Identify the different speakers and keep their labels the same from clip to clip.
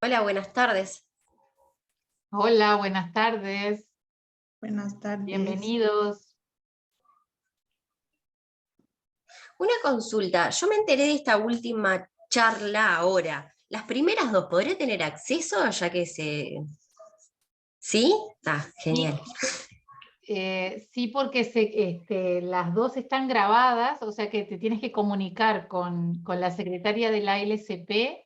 Speaker 1: Hola, buenas tardes.
Speaker 2: Hola, buenas tardes.
Speaker 3: Buenas tardes.
Speaker 2: Bienvenidos.
Speaker 1: Una consulta, yo me enteré de esta última charla ahora. Las primeras dos, ¿podré tener acceso ya que se... ¿Sí? Ah, genial.
Speaker 2: Sí, porque las dos están grabadas, o sea que te tienes que comunicar con la secretaria de la LSP.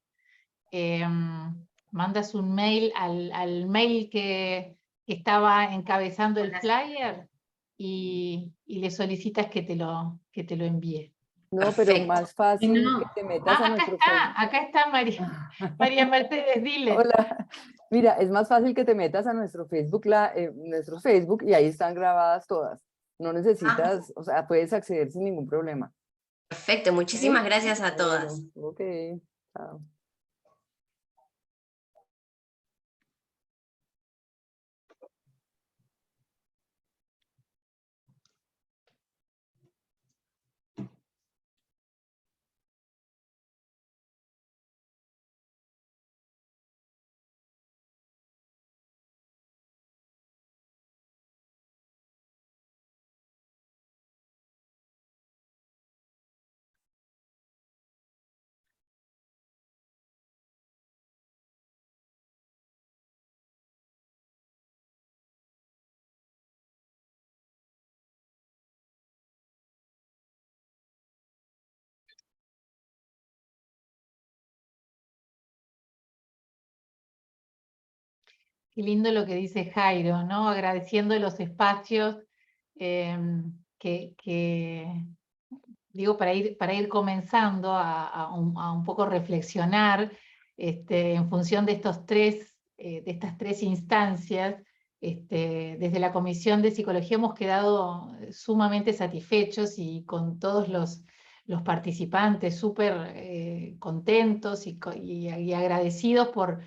Speaker 2: Mandas un mail al mail que estaba encabezando el flyer y le solicitas que te lo envíe.
Speaker 4: No, pero
Speaker 1: Perfecto.
Speaker 4: más fácil que
Speaker 3: No.
Speaker 4: te metas a nuestro Facebook.
Speaker 2: Acá está María Mercedes, dile.
Speaker 4: Hola. Mira, es más fácil que te metas a nuestro Facebook, nuestro Facebook, y ahí están grabadas todas. No necesitas, o sea, puedes acceder sin ningún problema.
Speaker 1: Perfecto, muchísimas gracias a todas.
Speaker 4: Bueno, ok, chao.
Speaker 2: Qué lindo lo que dice Jairo, ¿no? Agradeciendo los espacios que, digo, para ir comenzando a un poco reflexionar en función de de estas tres instancias. Desde la Comisión de Psicología hemos quedado sumamente satisfechos y con todos los participantes súper contentos y agradecidos por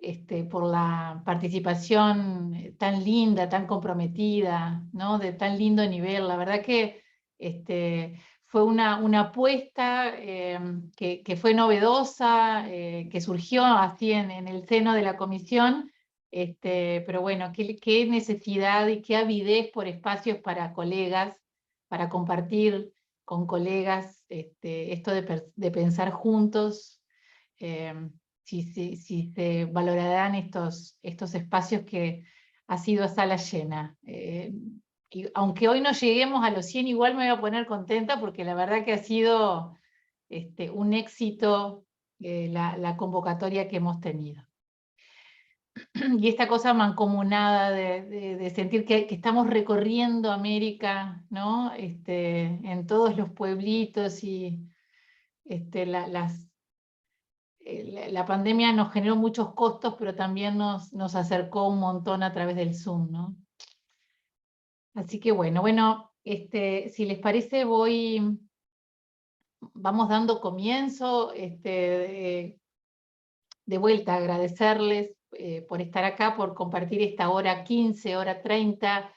Speaker 2: la participación tan linda, tan comprometida, ¿no? De tan lindo nivel. La verdad que fue una apuesta que fue novedosa, que surgió así en el seno de la comisión, pero bueno, qué necesidad y qué avidez por espacios para colegas, para compartir con colegas esto de pensar juntos. Si se valorarán estos espacios que ha sido sala llena. Y aunque hoy no lleguemos a los 100, igual me voy a poner contenta porque la verdad que ha sido un éxito la convocatoria que hemos tenido. Y esta cosa mancomunada de sentir que estamos recorriendo América, ¿no? En todos los pueblitos y la pandemia nos generó muchos costos, pero también nos acercó un montón a través del Zoom, ¿no? Así que bueno, si les parece, vamos dando comienzo. De vuelta, agradecerles por estar acá, por compartir esta hora 15, hora 30,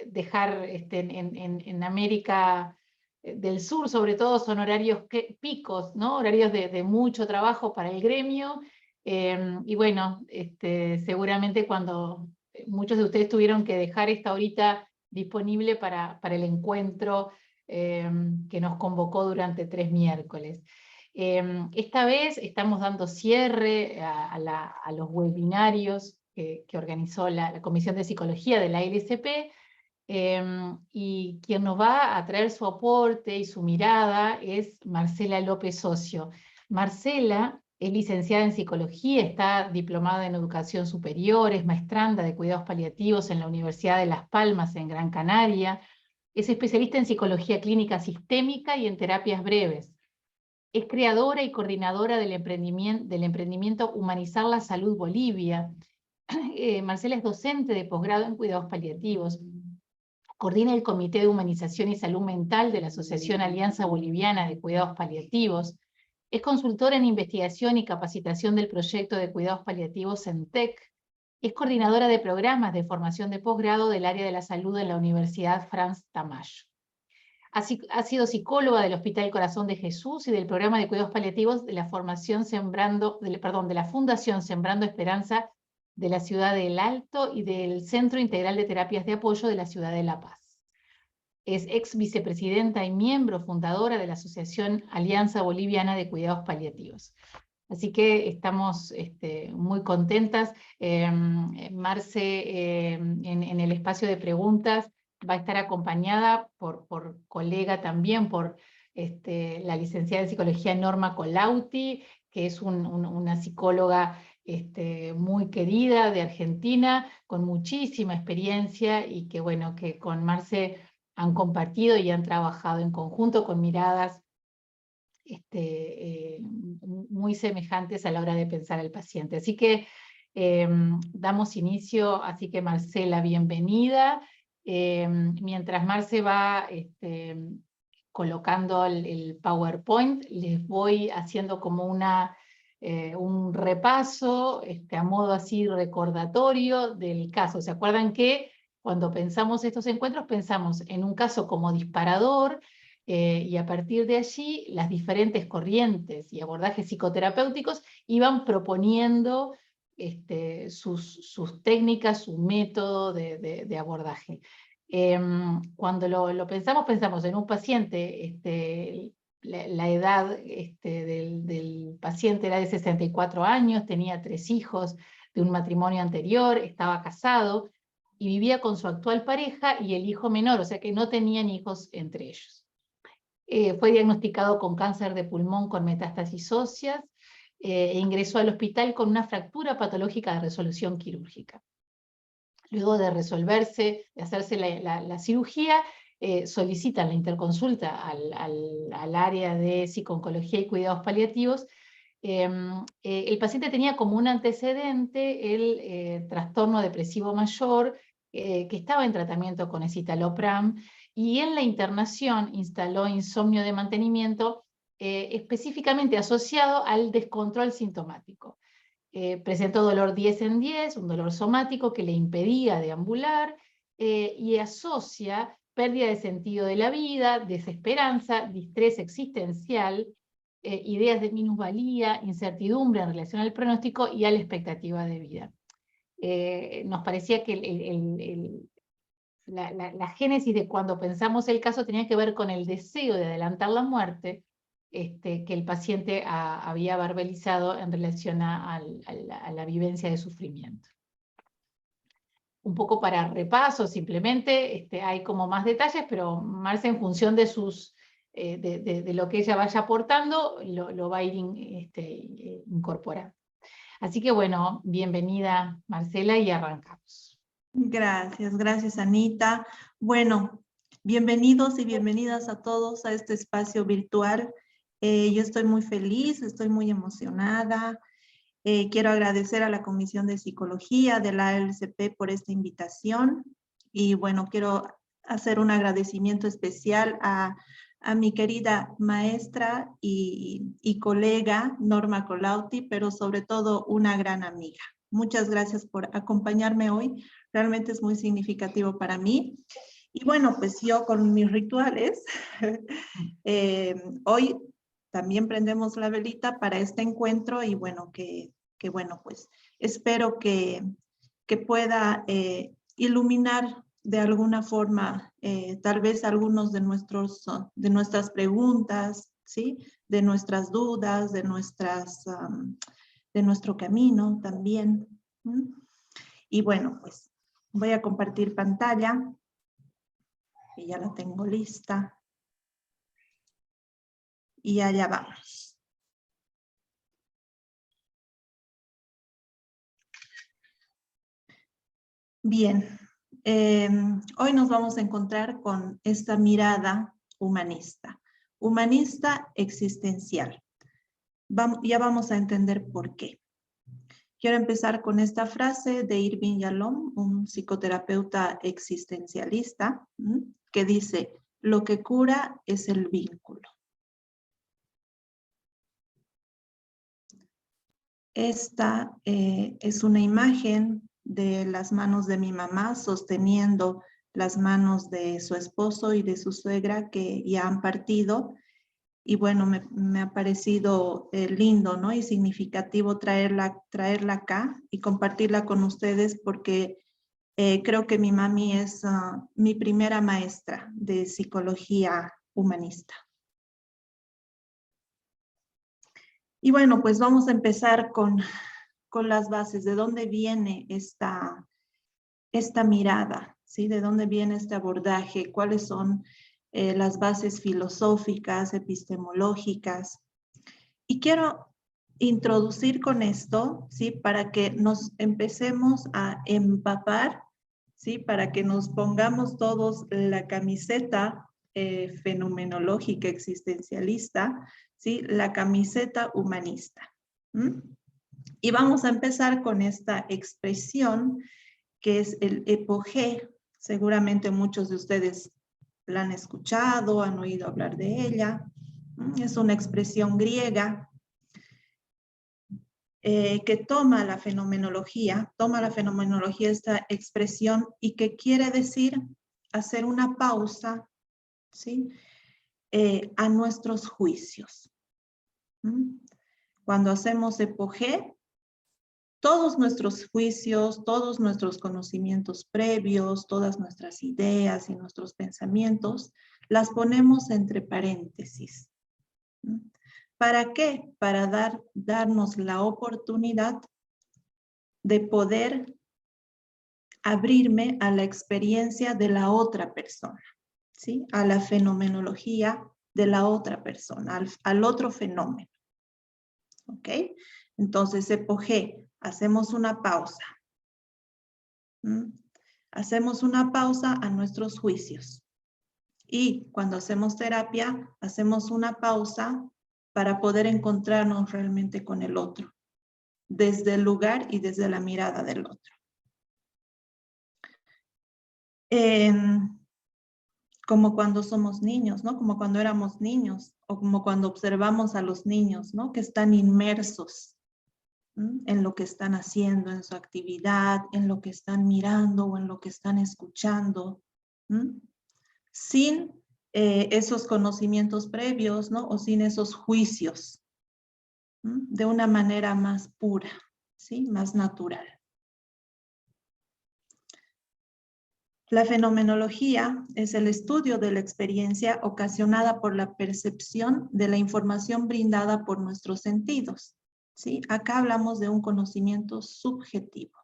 Speaker 2: dejar en América del Sur, sobre todo, son horarios picos, ¿no? Horarios de mucho trabajo para el gremio, y bueno, seguramente cuando muchos de ustedes tuvieron que dejar esta horita disponible para el encuentro que nos convocó durante 3 miércoles. Esta vez estamos dando cierre a los webinarios que organizó la Comisión de Psicología de la LSP, y quien nos va a traer su aporte y su mirada es Marcela López Ocio. Marcela es licenciada en Psicología, está diplomada en Educación Superior, es maestranda de Cuidados Paliativos en la Universidad de Las Palmas en Gran Canaria, es especialista en Psicología Clínica Sistémica y en Terapias Breves. Es creadora y coordinadora del emprendimiento Humanizar la Salud Bolivia. Marcela es docente de posgrado en Cuidados Paliativos. Coordina el Comité de Humanización y Salud Mental de la Asociación Alianza Boliviana de Cuidados Paliativos. Es consultora en investigación y capacitación del proyecto de cuidados paliativos CENTEC. Es coordinadora de programas de formación de posgrado del área de la salud en la Universidad Franz Tamayo. Ha sido psicóloga del Hospital Corazón de Jesús y del programa de cuidados paliativos de la Fundación Sembrando Esperanza de la Ciudad del Alto y del Centro Integral de Terapias de Apoyo de la Ciudad de La Paz. Es ex vicepresidenta y miembro fundadora de la Asociación Alianza Boliviana de Cuidados Paliativos. Así que estamos muy contentas. Marce, en el espacio de preguntas, va a estar acompañada por colega también, por la licenciada en Psicología Norma Colautti, que es una psicóloga muy querida de Argentina, con muchísima experiencia y que, bueno, que con Marce han compartido y han trabajado en conjunto con miradas muy semejantes a la hora de pensar al paciente. Así que damos inicio, así que Marcela, bienvenida. Mientras Marce va colocando el PowerPoint, les voy haciendo como un repaso a modo así recordatorio del caso. ¿Se acuerdan que cuando pensamos estos encuentros pensamos en un caso como disparador, y a partir de allí las diferentes corrientes y abordajes psicoterapéuticos iban proponiendo sus técnicas, su método de abordaje. Cuando lo pensamos en un paciente, la edad del paciente era de 64 años, tenía 3 hijos de un matrimonio anterior, estaba casado y vivía con su actual pareja y el hijo menor, o sea que no tenían hijos entre ellos. Fue diagnosticado con cáncer de pulmón con metástasis óseas e ingresó al hospital con una fractura patológica de resolución quirúrgica. Luego de hacerse la cirugía, solicitan la interconsulta al área de psico-oncología y cuidados paliativos. El paciente tenía como un antecedente el trastorno depresivo mayor, que estaba en tratamiento con escitalopram, y en la internación instaló insomnio de mantenimiento, específicamente asociado al descontrol sintomático. Presentó dolor 10 en 10, un dolor somático que le impedía deambular, y asocia pérdida de sentido de la vida, desesperanza, distrés existencial, ideas de minusvalía, incertidumbre en relación al pronóstico y a la expectativa de vida. Nos parecía que la génesis de cuando pensamos el caso tenía que ver con el deseo de adelantar la muerte que el paciente había verbalizado en relación a la vivencia de sufrimiento. Un poco para repaso, simplemente hay como más detalles, pero Marce, en función de de lo que ella vaya aportando, lo va a ir incorporando. Así que bueno, bienvenida Marcela y arrancamos.
Speaker 3: Gracias Anita. Bueno, bienvenidos y bienvenidas a todos a este espacio virtual. Yo estoy muy feliz, estoy muy emocionada. Quiero agradecer a la Comisión de Psicología de la ALCP por esta invitación. Y bueno, quiero hacer un agradecimiento especial a mi querida maestra y colega Norma Colautti, pero sobre todo una gran amiga. Muchas gracias por acompañarme hoy. Realmente es muy significativo para mí. Y bueno, pues yo con mis rituales, hoy también prendemos la velita para este encuentro y bueno, bueno, pues espero que pueda iluminar de alguna forma tal vez algunos de nuestras preguntas, ¿sí? De nuestras dudas, de nuestro camino también. Y bueno, pues voy a compartir pantalla, que ya la tengo lista. Y allá vamos. Bien, hoy nos vamos a encontrar con esta mirada humanista existencial. Ya vamos a entender por qué. Quiero empezar con esta frase de Irving Yalom, un psicoterapeuta existencialista, que dice: lo que cura es el vínculo. Esta es una imagen de las manos de mi mamá sosteniendo las manos de su esposo y de su suegra que ya han partido. Y bueno, me ha parecido lindo, ¿no? Y significativo traerla acá y compartirla con ustedes porque creo que mi mami es mi primera maestra de psicología humanista. Y bueno, pues vamos a empezar con las bases. ¿De dónde viene esta mirada? ¿Sí? ¿De dónde viene este abordaje? ¿Cuáles son las bases filosóficas, epistemológicas? Y quiero introducir con esto, ¿sí? Para que nos empecemos a empapar, ¿sí? Para que nos pongamos todos la camiseta fenomenológica existencialista, ¿sí? La camiseta humanista. Y vamos a empezar con esta expresión que es el epogé. Seguramente muchos de ustedes la han escuchado, han oído hablar de ella. Es una expresión griega que toma la fenomenología esta expresión y que quiere decir hacer una pausa, ¿sí? A nuestros juicios. Cuando hacemos epogé, todos nuestros juicios, todos nuestros conocimientos previos, todas nuestras ideas y nuestros pensamientos, las ponemos entre paréntesis. ¿Para qué? Para darnos la oportunidad de poder abrirme a la experiencia de la otra persona, ¿sí? A la fenomenología de la otra persona, al otro fenómeno. ¿Ok? Entonces, epogé, hacemos una pausa. Hacemos una pausa a nuestros juicios. Y cuando hacemos terapia, hacemos una pausa para poder encontrarnos realmente con el otro, desde el lugar y desde la mirada del otro. Como cuando somos niños, ¿no? Como cuando éramos niños, o como cuando observamos a los niños, ¿no? Que están inmersos en lo que están haciendo, en su actividad, en lo que están mirando o en lo que están escuchando, sin esos conocimientos previos, ¿no? O sin esos juicios, de una manera más pura, ¿sí? Más natural. La fenomenología es el estudio de la experiencia ocasionada por la percepción de la información brindada por nuestros sentidos. ¿Sí? Acá hablamos de un conocimiento subjetivo.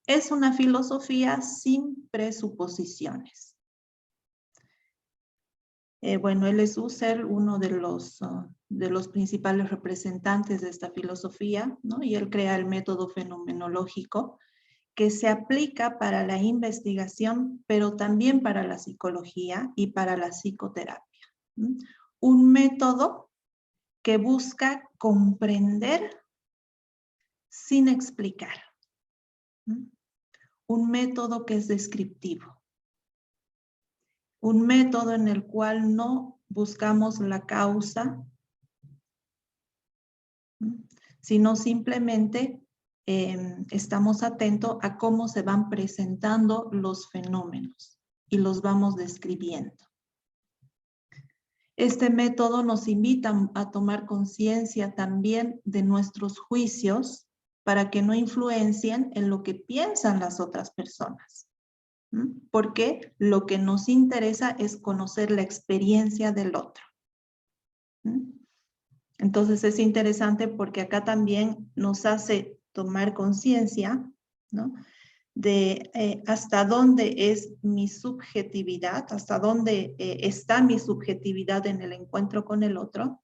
Speaker 3: Es una filosofía sin presuposiciones. Bueno, él es Husserl, uno de los principales representantes de esta filosofía, ¿no? Y él crea el método fenomenológico que se aplica para la investigación, pero también para la psicología y para la psicoterapia. Un método que busca comprender sin explicar. Un método que es descriptivo. Un método en el cual no buscamos la causa, sino simplemente estamos atentos a cómo se van presentando los fenómenos y los vamos describiendo. Este método nos invita a tomar conciencia también de nuestros juicios para que no influencien en lo que piensan las otras personas. Porque lo que nos interesa es conocer la experiencia del otro. Entonces es interesante porque acá también nos hace tomar conciencia, ¿no? De hasta dónde es mi subjetividad, hasta dónde está mi subjetividad en el encuentro con el otro,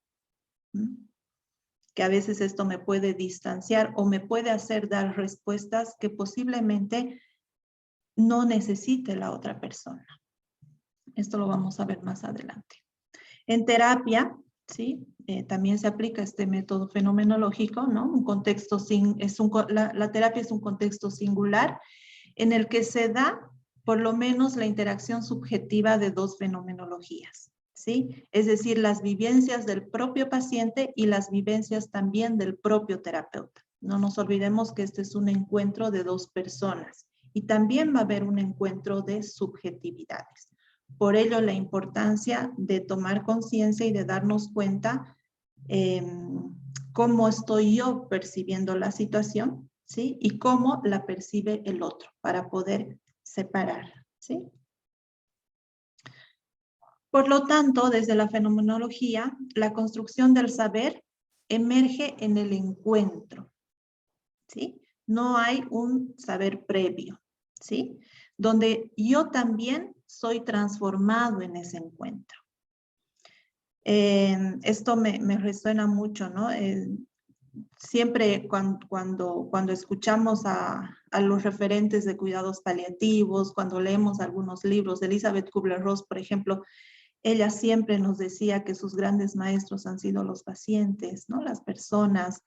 Speaker 3: que a veces esto me puede distanciar o me puede hacer dar respuestas que posiblemente no necesite la otra persona. Esto lo vamos a ver más adelante. En terapia, ¿sí? También se aplica este método fenomenológico, ¿no? La terapia es un contexto singular en el que se da por lo menos la interacción subjetiva de dos fenomenologías, ¿sí? Es decir, las vivencias del propio paciente y las vivencias también del propio terapeuta. No nos olvidemos que este es un encuentro de dos personas y también va a haber un encuentro de subjetividades. Por ello, la importancia de tomar conciencia y de darnos cuenta cómo estoy yo percibiendo la situación, ¿sí? Y cómo la percibe el otro, para poder separar, ¿sí? Por lo tanto, desde la fenomenología, la construcción del saber emerge en el encuentro, ¿sí? No hay un saber previo, ¿sí? Donde yo también soy transformado en ese encuentro. Esto me resuena mucho, ¿no? Siempre cuando escuchamos a los referentes de cuidados paliativos, cuando leemos algunos libros, Elizabeth Kubler-Ross, por ejemplo, ella siempre nos decía que sus grandes maestros han sido los pacientes, ¿no? Las personas.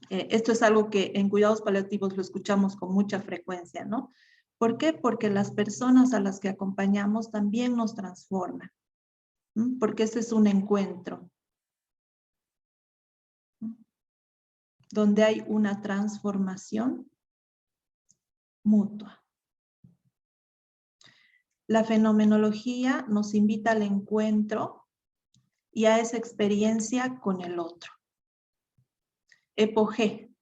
Speaker 3: Esto es algo que en cuidados paliativos lo escuchamos con mucha frecuencia, ¿no? ¿Por qué? Porque las personas a las que acompañamos también nos transforman, ¿no? Porque ese es un encuentro, ¿no? Donde hay una transformación mutua. La fenomenología nos invita al encuentro y a esa experiencia con el otro. Epogé,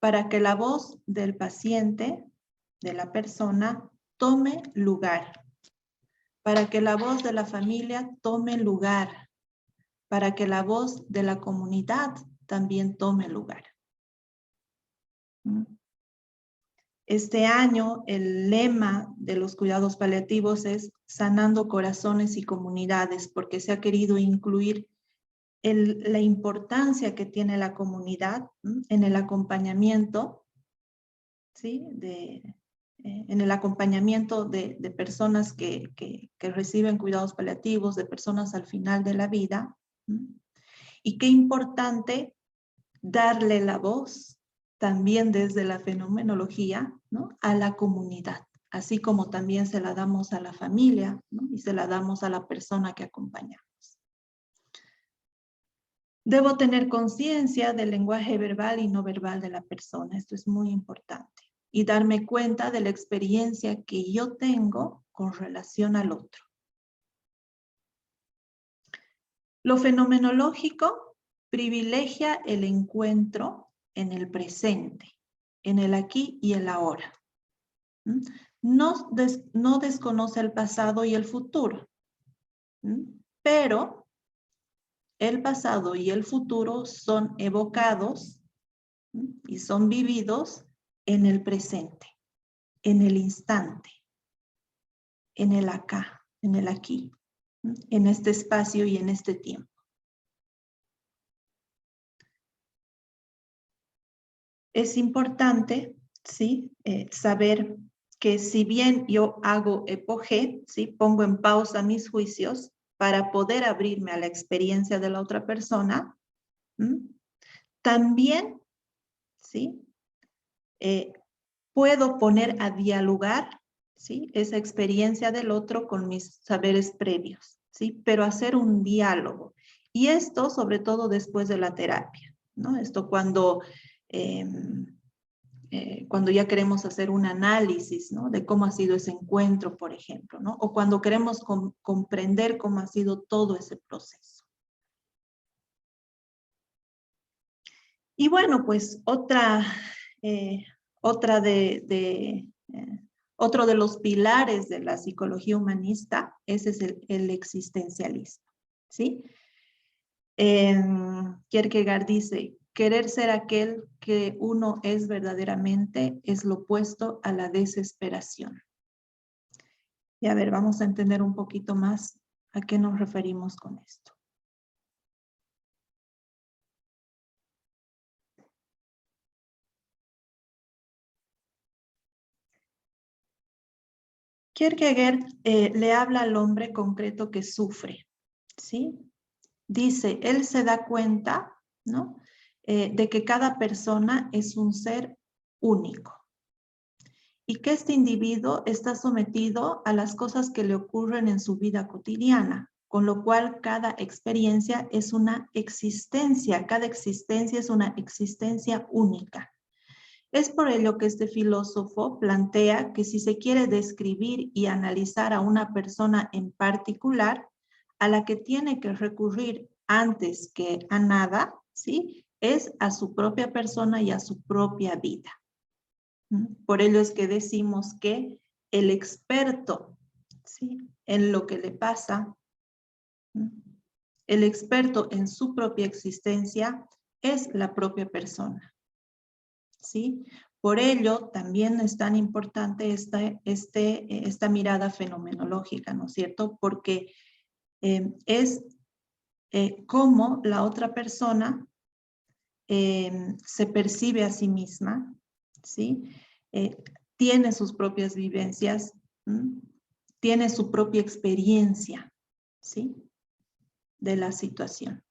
Speaker 3: para que la voz del paciente, de la persona, tome lugar. Para que la voz de la familia tome lugar. Para que la voz de la comunidad también tome lugar. Este año el lema de los cuidados paliativos es sanando corazones y comunidades, porque se ha querido incluir la importancia que tiene la comunidad en el acompañamiento, ¿sí? En el acompañamiento de personas que reciben cuidados paliativos, de personas al final de la vida. Y qué importante darle la voz también desde la fenomenología, ¿no? A la comunidad, así como también se la damos a la familia, ¿no? Y se la damos a la persona que acompañamos. Debo tener conciencia del lenguaje verbal y no verbal de la persona. Esto es muy importante. Y darme cuenta de la experiencia que yo tengo con relación al otro. Lo fenomenológico privilegia el encuentro en el presente, en el aquí y el ahora. No desconoce el pasado y el futuro, pero el pasado y el futuro son evocados y son vividos en el presente, en el instante, en el acá, en el aquí, en este espacio y en este tiempo. Es importante, ¿sí? Saber que si bien yo hago epogé, ¿sí? Pongo en pausa mis juicios para poder abrirme a la experiencia de la otra persona, también, ¿sí? Puedo poner a dialogar, ¿sí? Esa experiencia del otro con mis saberes previos, ¿sí? Pero hacer un diálogo. Y esto, sobre todo después de la terapia, ¿no? Esto cuando ya queremos hacer un análisis, ¿no? De cómo ha sido ese encuentro, por ejemplo, ¿no? O cuando queremos comprender cómo ha sido todo ese proceso. Y bueno, pues otro de los pilares de la psicología humanista, ese es el existencialismo, ¿sí? Kierkegaard dice, querer ser aquel que uno es verdaderamente es lo opuesto a la desesperación. Y a ver, vamos a entender un poquito más a qué nos referimos con esto. Kierkegaard le habla al hombre concreto que sufre, ¿sí? Dice, él se da cuenta, ¿no? De que cada persona es un ser único y que este individuo está sometido a las cosas que le ocurren en su vida cotidiana, con lo cual cada experiencia es una existencia, cada existencia es una existencia única. Es por ello que este filósofo plantea que si se quiere describir y analizar a una persona en particular, a la que tiene que recurrir antes que a nada, ¿sí? Es a su propia persona y a su propia vida. Por ello es que decimos que el experto, ¿sí?, en lo que le pasa, el experto en su propia existencia es la propia persona, ¿sí? Por ello también es tan importante esta mirada fenomenológica, ¿no es cierto? Porque es cómo la otra persona se percibe a sí misma, ¿sí? Tiene sus propias vivencias, tiene su propia experiencia, ¿sí?, de la situación.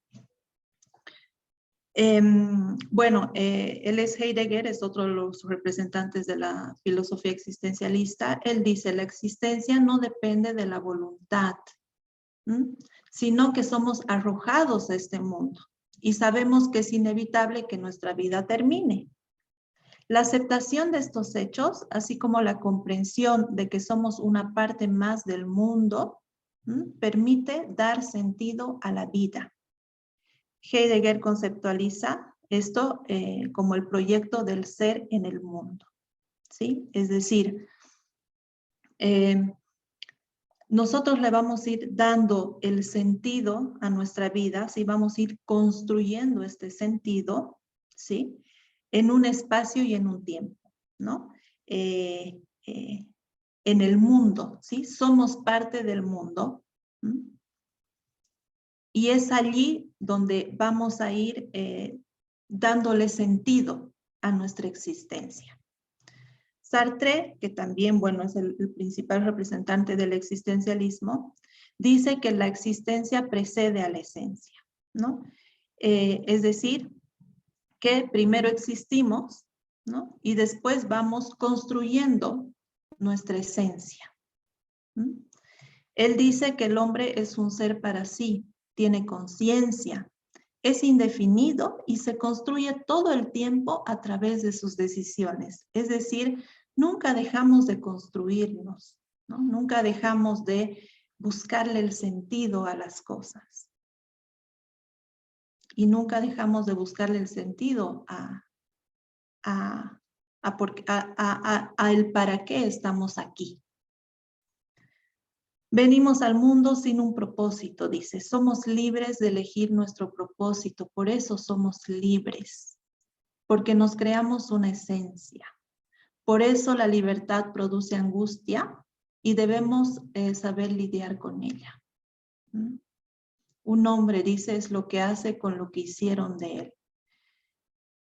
Speaker 3: Bueno, él es Heidegger, es otro de los representantes de la filosofía existencialista. Él dice, la existencia no depende de la voluntad, sino que somos arrojados a este mundo y sabemos que es inevitable que nuestra vida termine. La aceptación de estos hechos, así como la comprensión de que somos una parte más del mundo, permite dar sentido a la vida. Heidegger conceptualiza esto como el proyecto del ser en el mundo, ¿sí? Es decir, nosotros le vamos a ir dando el sentido a nuestra vida, ¿sí? Vamos a ir construyendo este sentido, ¿sí?, en un espacio y en un tiempo, ¿no? En el mundo, ¿sí? Somos parte del mundo. Y es allí donde vamos a ir dándole sentido a nuestra existencia. Sartre, que también, bueno, es el principal representante del existencialismo, dice que la existencia precede a la esencia, ¿no? Es decir, que primero existimos, ¿no?, y después vamos construyendo nuestra esencia. Él dice que el hombre es un ser para sí, tiene conciencia, es indefinido y se construye todo el tiempo a través de sus decisiones. Es decir, nunca dejamos de construirnos, ¿no? Nunca dejamos de buscarle el sentido a las cosas. Y nunca dejamos de buscarle el sentido el para qué estamos aquí. Venimos al mundo sin un propósito, dice. Somos libres de elegir nuestro propósito, por eso somos libres, porque nos creamos una esencia. Por eso la libertad produce angustia y debemos saber lidiar con ella. Un hombre, dice, es lo que hace con lo que hicieron de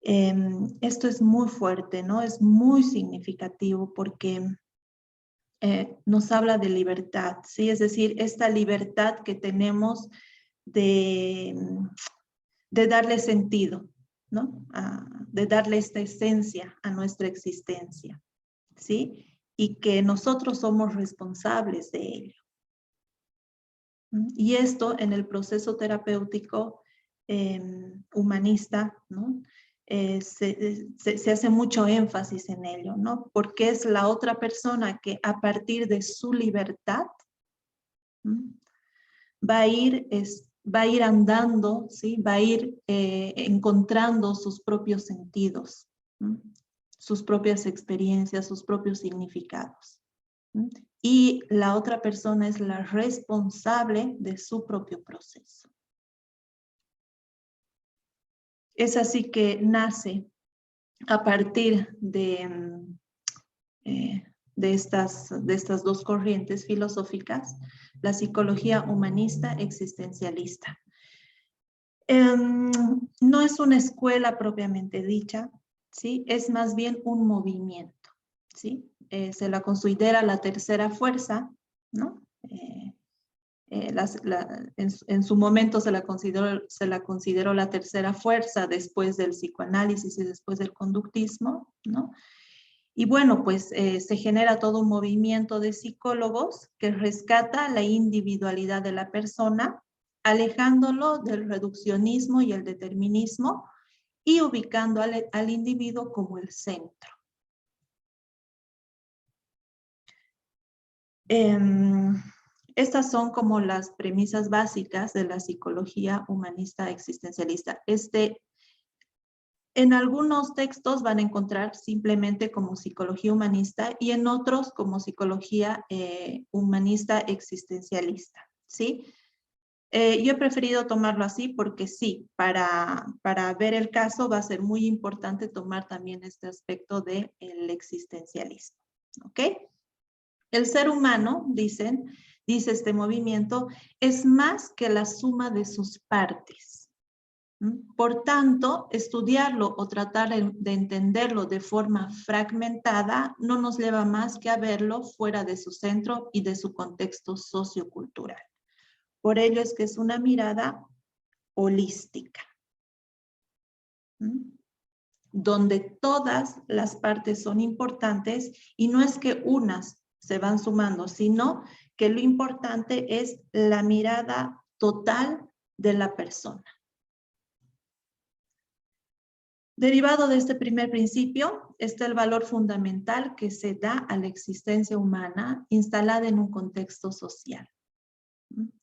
Speaker 3: él. Esto es muy fuerte, ¿no? Es muy significativo porque nos habla de libertad, ¿sí? Es decir, esta libertad que tenemos de darle sentido, ¿no? De darle esta esencia a nuestra existencia, ¿sí? Y que nosotros somos responsables de ello. Y esto en el proceso terapéutico humanista, ¿no? Se hace mucho énfasis en ello, ¿no? Porque es la otra persona que a partir de su libertad va a ir andando, ¿sí? Va a ir encontrando sus propios sentidos, sus propias experiencias, sus propios significados. Y la otra persona es la responsable de su propio proceso. Es así que nace a partir de estas dos corrientes filosóficas, la psicología humanista existencialista. No es una escuela propiamente dicha, ¿sí? Es más bien un movimiento, ¿sí? Se la considera la tercera fuerza, ¿no? En su momento se la consideró la tercera fuerza después del psicoanálisis y después del conductismo, ¿no? Y bueno, pues se genera todo un movimiento de psicólogos que rescata la individualidad de la persona, alejándolo del reduccionismo y el determinismo y ubicando al individuo como el centro. Estas son como las premisas básicas de la psicología humanista existencialista. En algunos textos van a encontrar simplemente como psicología humanista y en otros como psicología humanista existencialista, ¿sí? Yo he preferido tomarlo así porque sí, para ver el caso va a ser muy importante tomar también este aspecto del existencialismo, ¿ok? El ser humano, dice este movimiento, es más que la suma de sus partes. Por tanto, estudiarlo o tratar de entenderlo de forma fragmentada no nos lleva más que a verlo fuera de su centro y de su contexto sociocultural. Por ello es que es una mirada holística, donde todas las partes son importantes y no es que unas se van sumando, sino que lo importante es la mirada total de la persona. Derivado de este primer principio está el valor fundamental que se da a la existencia humana instalada en un contexto social.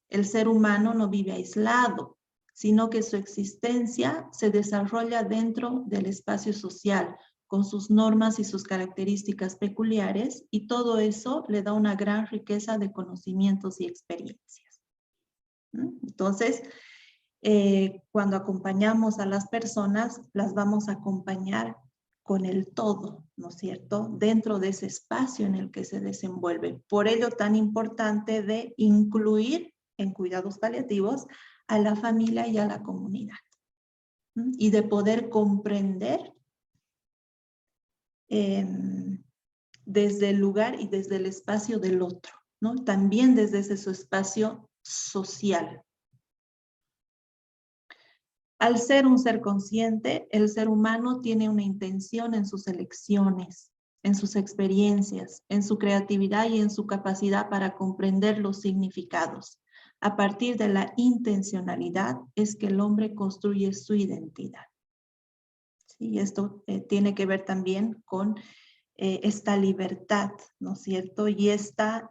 Speaker 3: El ser humano no vive aislado, sino que su existencia se desarrolla dentro del espacio social, con sus normas y sus características peculiares, y todo eso le da una gran riqueza de conocimientos y experiencias. Entonces, cuando acompañamos a las personas, las vamos a acompañar con el todo, ¿no es cierto?, dentro de ese espacio en el que se desenvuelve. Por ello, tan importante de incluir en cuidados paliativos a la familia y a la comunidad. Y de poder comprender desde el lugar y desde el espacio del otro, ¿no? También desde ese su espacio social. Al ser un ser consciente, el ser humano tiene una intención en sus elecciones, en sus experiencias, en su creatividad y en su capacidad para comprender los significados. A partir de la intencionalidad es que el hombre construye su identidad. Sí, esto tiene que ver también con esta libertad, ¿no es cierto? Y este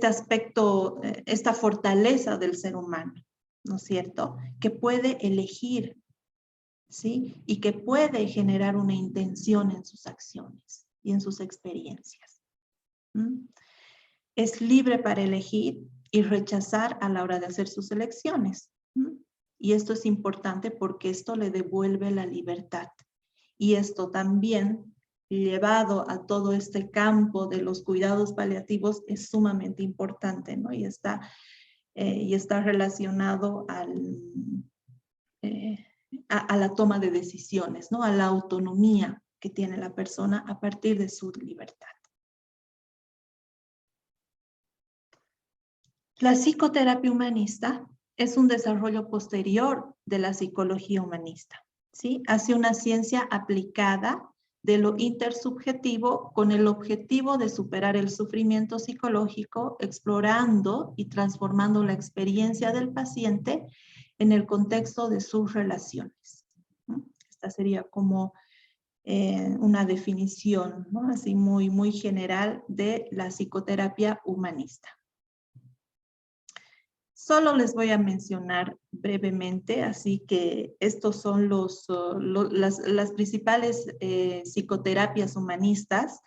Speaker 3: aspecto, esta fortaleza del ser humano, ¿no es cierto? Que puede elegir, ¿sí? Y que puede generar una intención en sus acciones y en sus experiencias. Es libre para elegir y rechazar a la hora de hacer sus elecciones. Y esto es importante porque esto le devuelve la libertad. Y esto también, llevado a todo este campo de los cuidados paliativos, es sumamente importante, ¿no? Y está relacionado a la toma de decisiones, ¿no? A la autonomía que tiene la persona a partir de su libertad. La psicoterapia humanista es un desarrollo posterior de la psicología humanista, ¿sí? Hacia una ciencia aplicada de lo intersubjetivo con el objetivo de superar el sufrimiento psicológico, explorando y transformando la experiencia del paciente en el contexto de sus relaciones. Esta sería como una definición, ¿no? Así muy, muy general de la psicoterapia humanista. Solo les voy a mencionar brevemente, así que estos son las principales psicoterapias humanistas.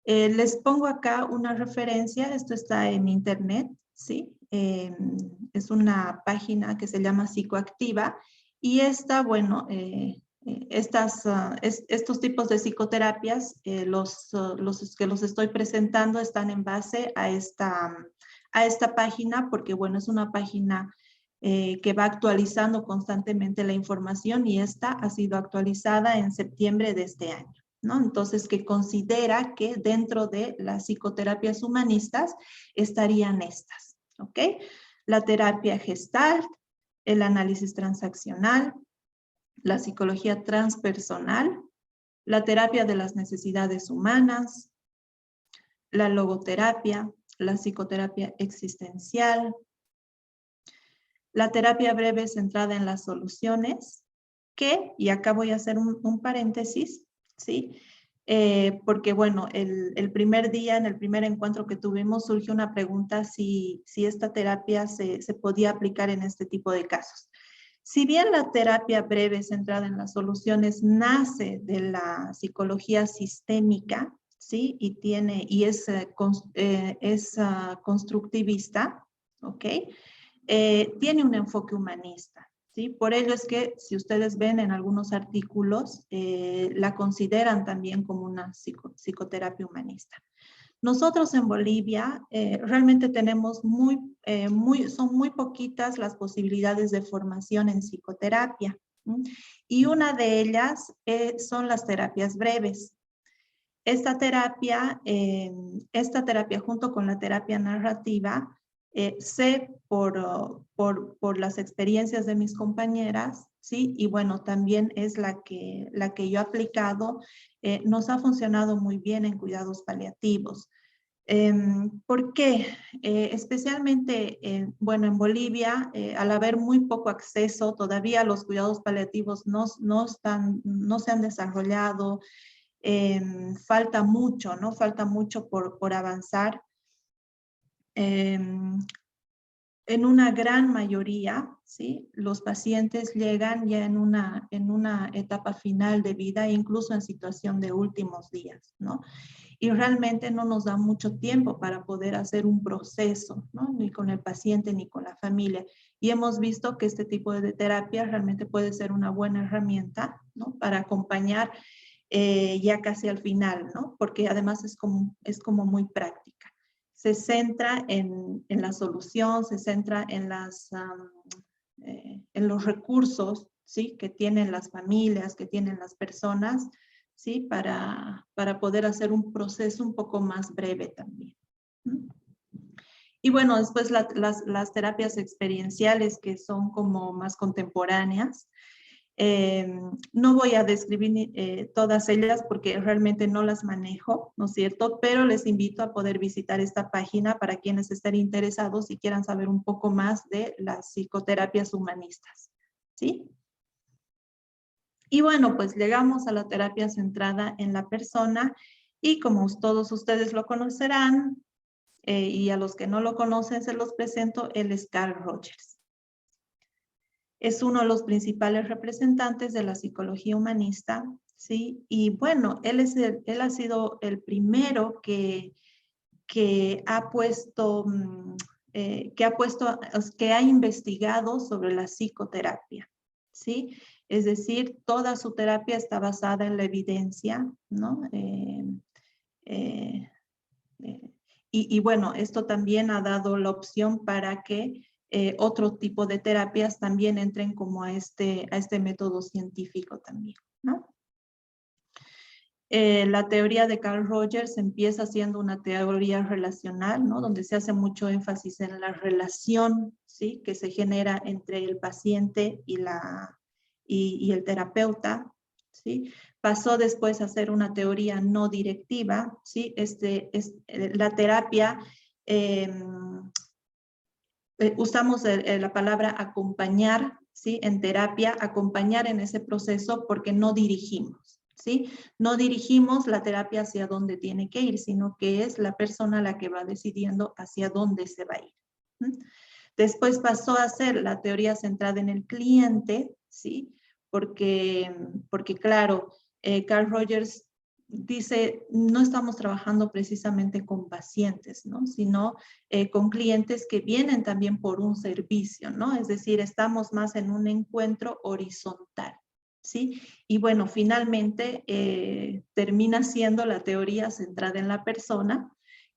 Speaker 3: Les pongo acá una referencia, esto está en internet, ¿sí? Es una página que se llama Psicoactiva y esta, bueno, estos tipos de psicoterapias, los que los estoy presentando están en base a esta página porque, bueno, es una página que va actualizando constantemente la información y esta ha sido actualizada en septiembre de este año, ¿no? Entonces, que considera que dentro de las psicoterapias humanistas estarían estas, ¿ok? La terapia Gestalt, el análisis transaccional, la psicología transpersonal, la terapia de las necesidades humanas, la logoterapia, la psicoterapia existencial, La terapia breve es centrada en las soluciones que, y acá voy a hacer un paréntesis, ¿sí? Porque bueno, el primer día, en el primer encuentro que tuvimos, surgió una pregunta si esta terapia se podía aplicar en este tipo de casos. Si bien la terapia breve centrada en las soluciones nace de la psicología sistémica, ¿sí? Y es constructivista, ¿ok? Tiene un enfoque humanista. ¿Sí? Por ello es que, si ustedes ven en algunos artículos, la consideran también como una psicoterapia humanista. Nosotros en Bolivia realmente tenemos son muy poquitas las posibilidades de formación en psicoterapia. ¿Sí? Y una de ellas son las terapias breves. Esta terapia junto con la terapia narrativa, sé por las experiencias de mis compañeras, ¿sí? Y bueno, también es la que yo he aplicado, nos ha funcionado muy bien en cuidados paliativos. ¿Por qué? Especialmente, bueno, en Bolivia, al haber muy poco acceso, todavía los cuidados paliativos no se han desarrollado, falta mucho, ¿no? Falta mucho por avanzar. En una gran mayoría, ¿sí? Los pacientes llegan ya en una etapa final de vida, incluso en situación de últimos días, ¿no? Y realmente no nos da mucho tiempo para poder hacer un proceso, ¿no? Ni con el paciente ni con la familia. Y hemos visto que este tipo de terapia realmente puede ser una buena herramienta, ¿no? Para acompañar ya casi al final, ¿no? Porque además es como muy práctica. Se centra en la solución, se centra en los recursos, ¿sí? Que tienen las familias, que tienen las personas, ¿sí? Para poder hacer un proceso un poco más breve también. Y bueno, después las terapias experienciales, que son como más contemporáneas. No voy a describir todas ellas porque realmente no las manejo, ¿no es cierto? Pero les invito a poder visitar esta página para quienes estén interesados y quieran saber un poco más de las psicoterapias humanistas, ¿sí? Y bueno, pues llegamos a la terapia centrada en la persona, y como todos ustedes lo conocerán, y a los que no lo conocen se los presento, él es Carl Rogers. Es uno de los principales representantes de la psicología humanista, ¿sí? Y bueno, él ha sido el primero que ha investigado sobre la psicoterapia, ¿sí? Es decir, toda su terapia está basada en la evidencia, ¿no? Y bueno, esto también ha dado la opción para que otro tipo de terapias también entren como a este método científico también, ¿no? La teoría de Carl Rogers empieza siendo una teoría relacional, ¿no? Donde se hace mucho énfasis en la relación, ¿sí? Que se genera entre el paciente y el terapeuta, ¿sí? Pasó después a ser una teoría no directiva, ¿sí? La terapia, usamos la palabra acompañar, ¿sí? En terapia, acompañar en ese proceso, porque no dirigimos, ¿sí? No dirigimos la terapia hacia dónde tiene que ir, sino que es la persona la que va decidiendo hacia dónde se va a ir. Después pasó a ser la teoría centrada en el cliente, ¿sí? Porque claro, Carl Rogers dice, no estamos trabajando precisamente con pacientes, ¿no? Sino con clientes que vienen también por un servicio, ¿no? Es decir, estamos más en un encuentro horizontal, ¿sí? Y bueno, finalmente termina siendo la teoría centrada en la persona,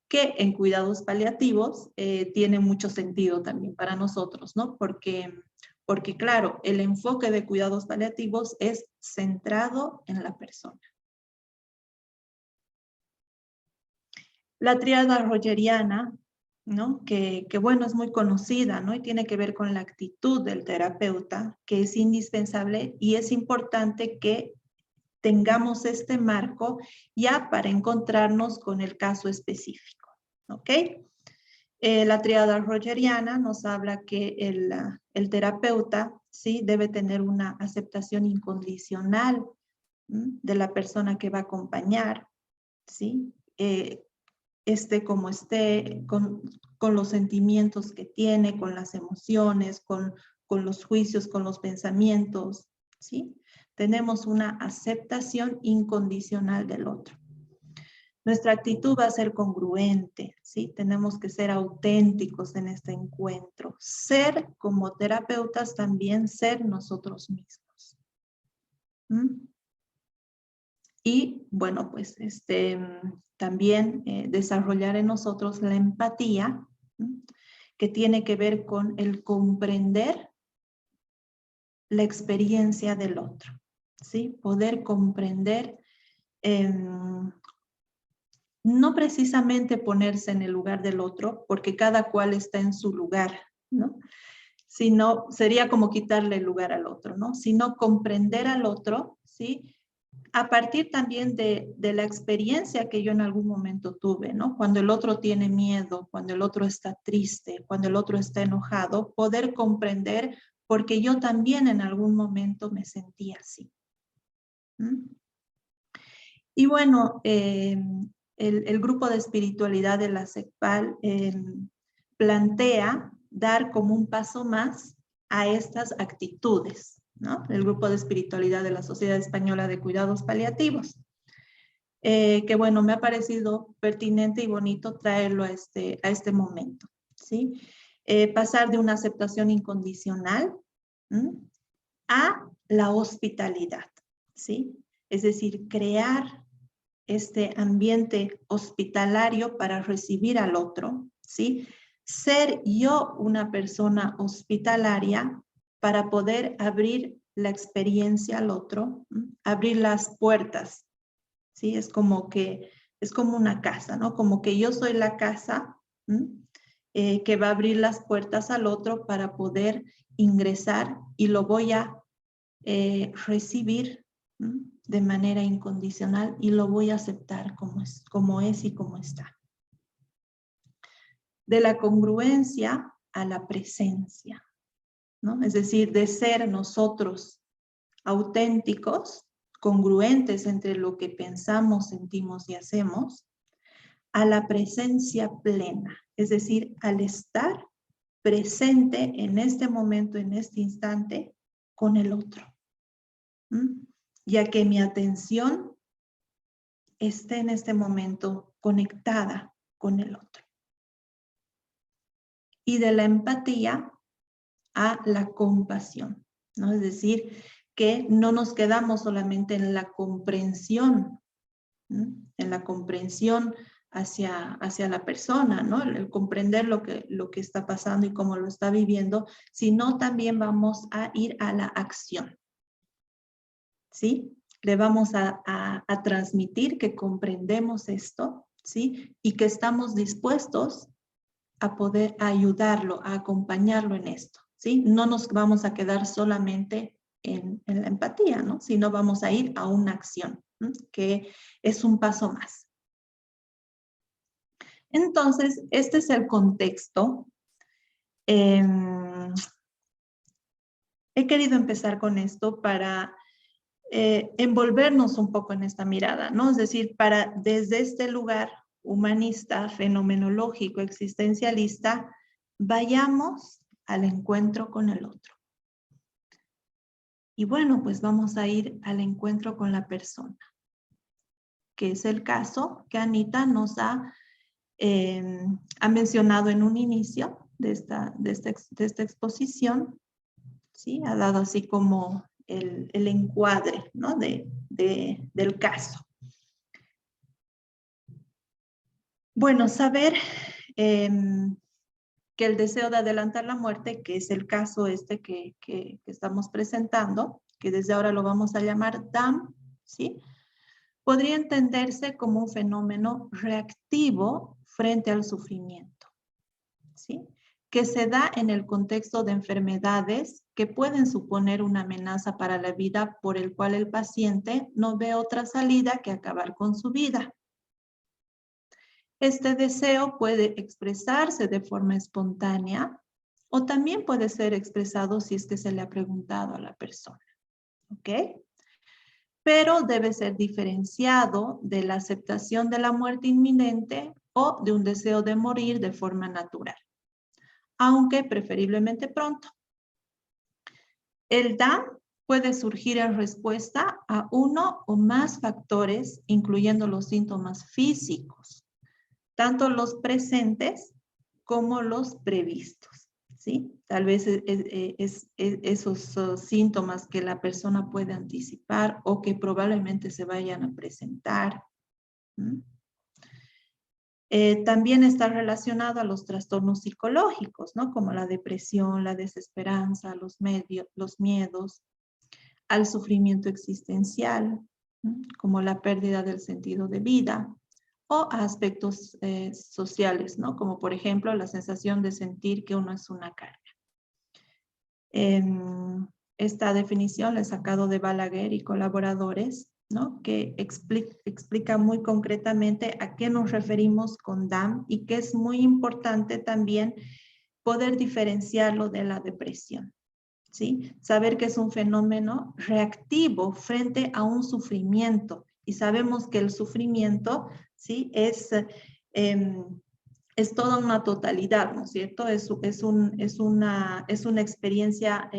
Speaker 3: que en cuidados paliativos tiene mucho sentido también para nosotros, ¿no? Porque claro, el enfoque de cuidados paliativos es centrado en la persona. La tríada rogeriana, ¿no? Que bueno, es muy conocida, ¿no? Y tiene que ver con la actitud del terapeuta, que es indispensable y es importante que tengamos este marco ya para encontrarnos con el caso específico, ¿ok? La tríada rogeriana nos habla que el terapeuta, ¿sí?, debe tener una aceptación incondicional de la persona que va a acompañar, ¿sí? Esté como esté, con los sentimientos que tiene, con las emociones, con los juicios, con los pensamientos, ¿sí? Tenemos una aceptación incondicional del otro. Nuestra actitud va a ser congruente, ¿sí? Tenemos que ser auténticos en este encuentro. Ser como terapeutas, también ser nosotros mismos. Y bueno, pues también desarrollar en nosotros la empatía, que tiene que ver con el comprender la experiencia del otro, ¿sí? Poder comprender, no precisamente ponerse en el lugar del otro, porque cada cual está en su lugar, ¿no? Sino, sería como quitarle el lugar al otro, ¿no? Sino comprender al otro, ¿sí? A partir también de la experiencia que yo en algún momento tuve, ¿no? Cuando el otro tiene miedo, cuando el otro está triste, cuando el otro está enojado, poder comprender, porque yo también en algún momento me sentí así. Y bueno, el grupo de espiritualidad de la SECPAL plantea dar como un paso más a estas actitudes, ¿no? El grupo de espiritualidad de la Sociedad Española de Cuidados Paliativos. Que bueno, me ha parecido pertinente y bonito traerlo a este momento, ¿sí? Pasar de una aceptación incondicional a la hospitalidad, ¿sí? Es decir, crear este ambiente hospitalario para recibir al otro, ¿sí? Ser yo una persona hospitalaria para poder abrir la experiencia al otro, abrir las puertas, ¿sí? Es como una casa, ¿no? Como que yo soy la casa que va a abrir las puertas al otro para poder ingresar y lo voy a recibir de manera incondicional y lo voy a aceptar como es y como está. De la congruencia a la presencia, ¿no? Es decir, de ser nosotros auténticos, congruentes entre lo que pensamos, sentimos y hacemos, a la presencia plena, es decir, al estar presente en este momento, en este instante, con el otro. Ya que mi atención esté en este momento conectada con el otro. Y de la empatía a la compasión, ¿no? Es decir, que no nos quedamos solamente en la comprensión, en la comprensión hacia la persona, ¿no? El comprender lo que está pasando y cómo lo está viviendo, sino también vamos a ir a la acción, ¿sí? Le vamos a transmitir que comprendemos esto, ¿sí? Y que estamos dispuestos a poder ayudarlo, a acompañarlo en esto, ¿sí? No nos vamos a quedar solamente en la empatía, ¿no? Sino vamos a ir a una acción, que es un paso más. Entonces, este es el contexto. He querido empezar con esto para envolvernos un poco en esta mirada, ¿no? Es decir, para desde este lugar humanista, fenomenológico, existencialista, vayamos al encuentro con el otro. Y bueno, pues vamos a ir al encuentro con la persona, que es el caso que Anita nos ha mencionado en un inicio de esta exposición, ¿sí? Ha dado así como el encuadre, ¿no? del caso. Bueno, saber que el deseo de adelantar la muerte, que es el caso que estamos presentando, que desde ahora lo vamos a llamar DAM, ¿sí? Podría entenderse como un fenómeno reactivo frente al sufrimiento, ¿sí? Que se da en el contexto de enfermedades que pueden suponer una amenaza para la vida por el cual el paciente no ve otra salida que acabar con su vida. Este deseo puede expresarse de forma espontánea o también puede ser expresado si es que se le ha preguntado a la persona. ¿Ok? Pero debe ser diferenciado de la aceptación de la muerte inminente o de un deseo de morir de forma natural, aunque preferiblemente pronto. El DAM puede surgir en respuesta a uno o más factores, incluyendo los síntomas físicos, tanto los presentes como los previstos, ¿sí? Tal vez esos síntomas que la persona puede anticipar o que probablemente se vayan a presentar. También está relacionado a los trastornos psicológicos, ¿no? Como la depresión, la desesperanza, los miedos, al sufrimiento existencial, ¿no? Como la pérdida del sentido de vida, o a aspectos sociales, ¿no? Como por ejemplo la sensación de sentir que uno es una carga. Esta definición la he sacado de Balaguer y colaboradores, ¿no? Que explica muy concretamente a qué nos referimos con DAM y que es muy importante también poder diferenciarlo de la depresión, ¿sí? Saber que es un fenómeno reactivo frente a un sufrimiento y sabemos que el sufrimiento, ¿sí? Es toda una totalidad, ¿no es cierto? Es una experiencia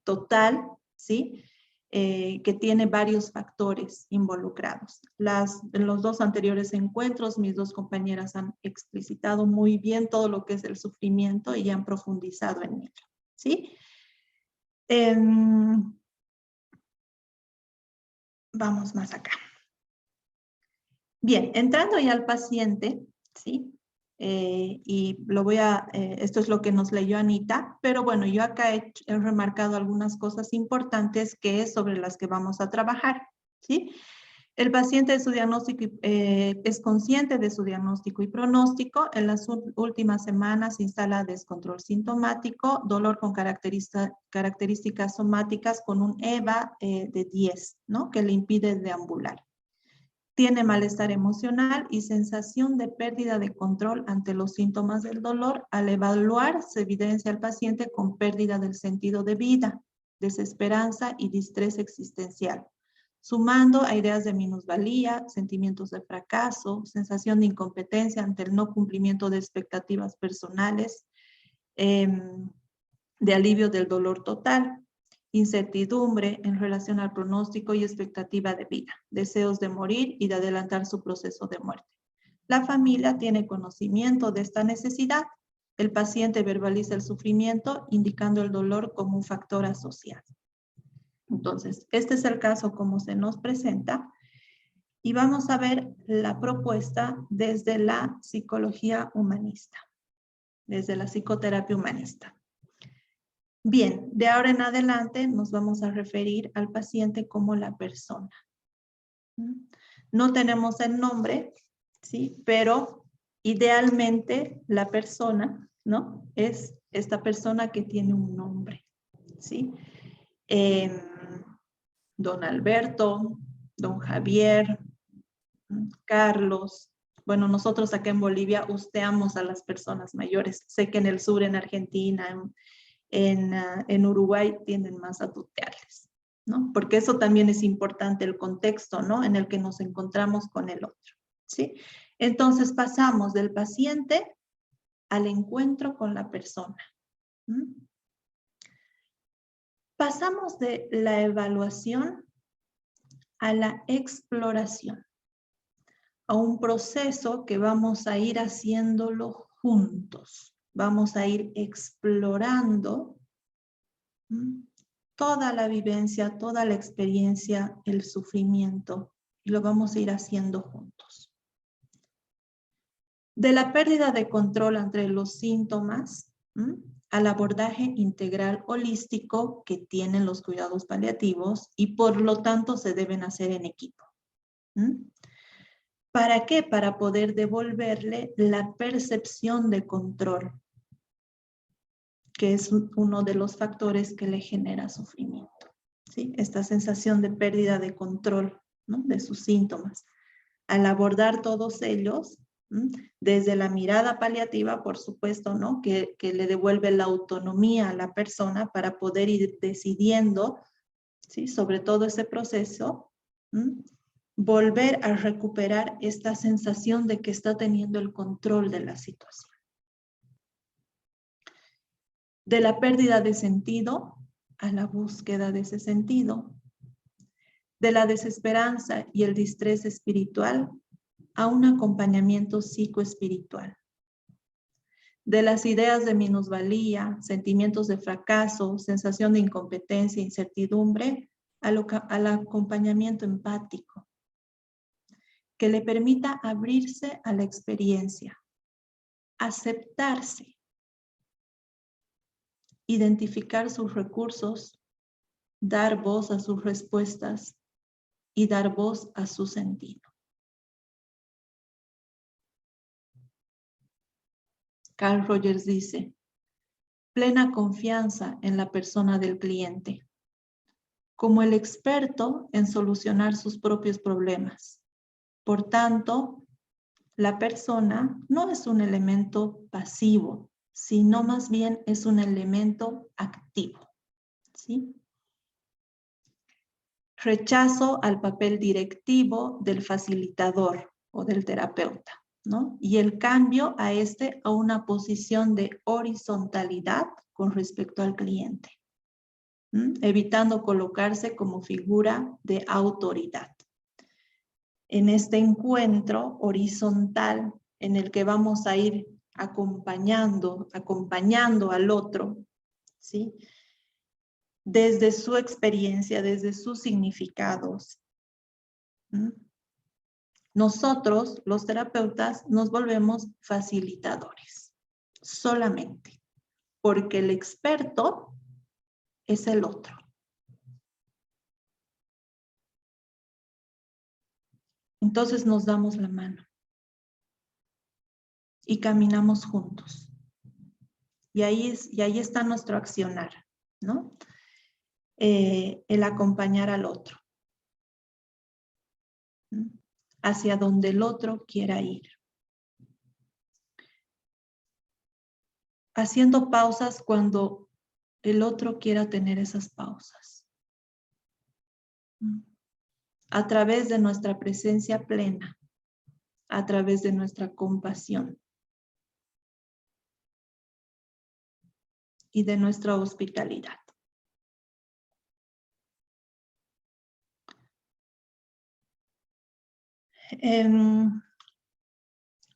Speaker 3: total, ¿sí? Que tiene varios factores involucrados. En los dos anteriores encuentros, mis dos compañeras han explicitado muy bien todo lo que es el sufrimiento y han profundizado en ello, ¿sí? Vamos más acá. Bien, entrando ya al paciente, ¿sí? Y esto es lo que nos leyó Anita, pero bueno, yo acá he remarcado algunas cosas importantes que es sobre las que vamos a trabajar, ¿sí? El paciente de su diagnóstico, es consciente de su diagnóstico y pronóstico. En las últimas semanas instala descontrol sintomático, dolor con características somáticas con un EVA de 10, ¿no? Que le impide deambular. Tiene malestar emocional y sensación de pérdida de control ante los síntomas del dolor. Al evaluar, se evidencia al paciente con pérdida del sentido de vida, desesperanza y distrés existencial, sumando a ideas de minusvalía, sentimientos de fracaso, sensación de incompetencia ante el no cumplimiento de expectativas personales, de alivio del dolor total, incertidumbre en relación al pronóstico y expectativa de vida, deseos de morir y de adelantar su proceso de muerte. La familia tiene conocimiento de esta necesidad. El paciente verbaliza el sufrimiento, indicando el dolor como un factor asociado. Entonces, este es el caso como se nos presenta y vamos a ver la propuesta desde la psicología humanista, desde la psicoterapia humanista. Bien, de ahora en adelante nos vamos a referir al paciente como la persona. No tenemos el nombre, ¿sí? Pero idealmente la persona, ¿no? Es esta persona que tiene un nombre, ¿sí? Don Alberto, don Javier, Carlos. Bueno, nosotros acá en Bolivia usteamos a las personas mayores. Sé que en el sur, en Argentina, en Uruguay tienden más a tutearles, ¿no? Porque eso también es importante, el contexto, ¿no? En el que nos encontramos con el otro, ¿sí? Entonces pasamos del paciente al encuentro con la persona. Pasamos de la evaluación a la exploración, a un proceso que vamos a ir haciéndolo juntos. Vamos a ir explorando toda la vivencia, toda la experiencia, el sufrimiento, y lo vamos a ir haciendo juntos. De la pérdida de control entre los síntomas, al abordaje integral holístico que tienen los cuidados paliativos y por lo tanto se deben hacer en equipo. ¿Para qué? Para poder devolverle la percepción de control, que es uno de los factores que le genera sufrimiento, ¿sí? Esta sensación de pérdida de control, ¿no? De sus síntomas. Al abordar todos ellos, Desde la mirada paliativa, por supuesto, ¿no? Que le devuelve la autonomía a la persona para poder ir decidiendo, ¿sí? Sobre todo ese proceso, volver a recuperar esta sensación de que está teniendo el control de la situación. De la pérdida de sentido a la búsqueda de ese sentido. De la desesperanza y el distrés espiritual a un acompañamiento psicoespiritual. De las ideas de minusvalía, sentimientos de fracaso, sensación de incompetencia, incertidumbre, al acompañamiento empático, que le permita abrirse a la experiencia, aceptarse, identificar sus recursos, dar voz a sus respuestas y dar voz a su sentido. Carl Rogers dice, plena confianza en la persona del cliente, como el experto en solucionar sus propios problemas. Por tanto, la persona no es un elemento pasivo, sino más bien es un elemento activo, ¿sí? Rechazo al papel directivo del facilitador o del terapeuta, ¿no? Y el cambio a una posición de horizontalidad con respecto al cliente, evitando colocarse como figura de autoridad. En este encuentro horizontal en el que vamos a ir acompañando al otro, ¿sí? Desde su experiencia, desde sus significados. Nosotros, los terapeutas, nos volvemos facilitadores, solamente, porque el experto es el otro. Entonces nos damos la mano y caminamos juntos. Y ahí está nuestro accionar, ¿no? El acompañar al otro, hacia donde el otro quiera ir. Haciendo pausas cuando el otro quiera tener esas pausas. A través de nuestra presencia plena, a través de nuestra compasión y de nuestra hospitalidad.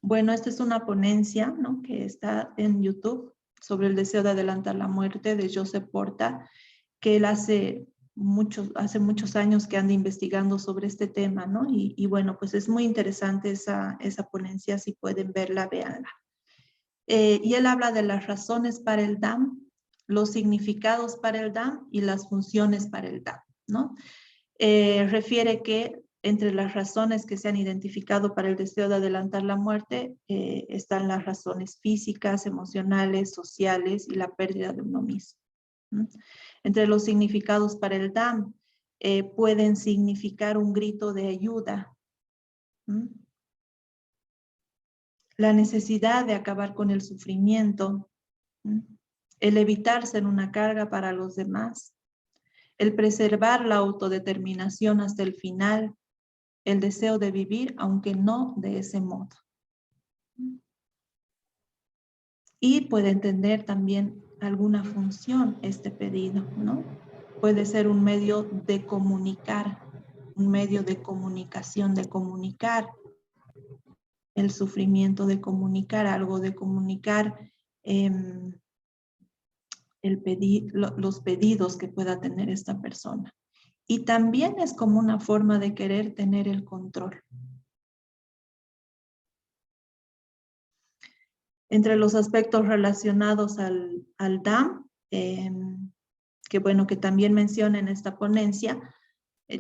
Speaker 3: Bueno, esta es una ponencia, ¿no? Que está en YouTube sobre el deseo de adelantar la muerte de Joseph Porta, que él hace muchos años que anda investigando sobre este tema, ¿no? Y bueno, pues es muy interesante esa ponencia, si pueden verla, véanla. Y él habla de las razones para el DAM, los significados para el DAM y las funciones para el DAM, ¿no? Refiere que entre las razones que se han identificado para el deseo de adelantar la muerte están las razones físicas, emocionales, sociales y la pérdida de uno mismo. Entre los significados para el DAM pueden significar un grito de ayuda, la necesidad de acabar con el sufrimiento, el evitar ser una carga para los demás, el preservar la autodeterminación hasta el final, el deseo de vivir, aunque no de ese modo. Y puede entender también alguna función este pedido, ¿no? Puede ser un medio de comunicar, un medio de comunicación, de comunicar el sufrimiento, de comunicar algo, de comunicar los pedidos que pueda tener esta persona. Y también es como una forma de querer tener el control. Entre los aspectos relacionados al DAM, que bueno, que también menciona en esta ponencia,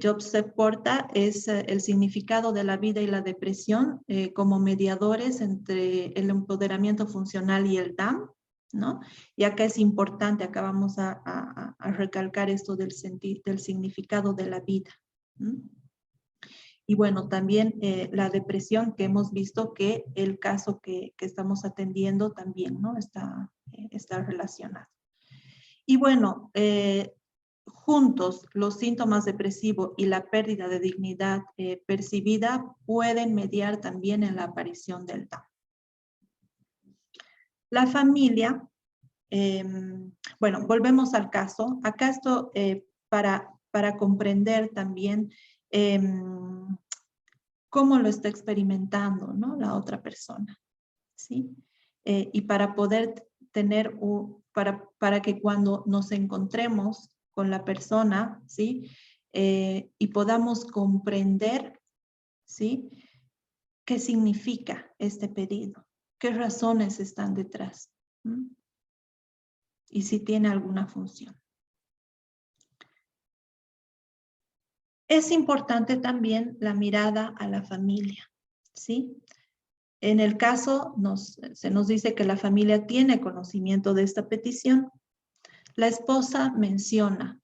Speaker 3: Joseph Porta, es el significado de la vida y la depresión como mediadores entre el empoderamiento funcional y el DAM, ¿no? Y acá es importante, acá vamos a recalcar esto del significado de la vida. Y bueno, también la depresión, que hemos visto que el caso que estamos atendiendo también, ¿no? Está relacionado. Y bueno, juntos los síntomas depresivos y la pérdida de dignidad percibida pueden mediar también en la aparición del TAM. La familia, bueno, volvemos al caso. Acá esto para comprender también cómo lo está experimentando, ¿no? La otra persona, ¿sí? Y para poder tener, para que cuando nos encontremos con la persona, ¿sí? Y podamos comprender, ¿sí? ¿Qué significa este pedido? ¿Qué razones están detrás? ¿Mm? Y si tiene alguna función. Es importante también la mirada a la familia, ¿sí? En el caso, se nos dice que la familia tiene conocimiento de esta petición. La esposa menciona,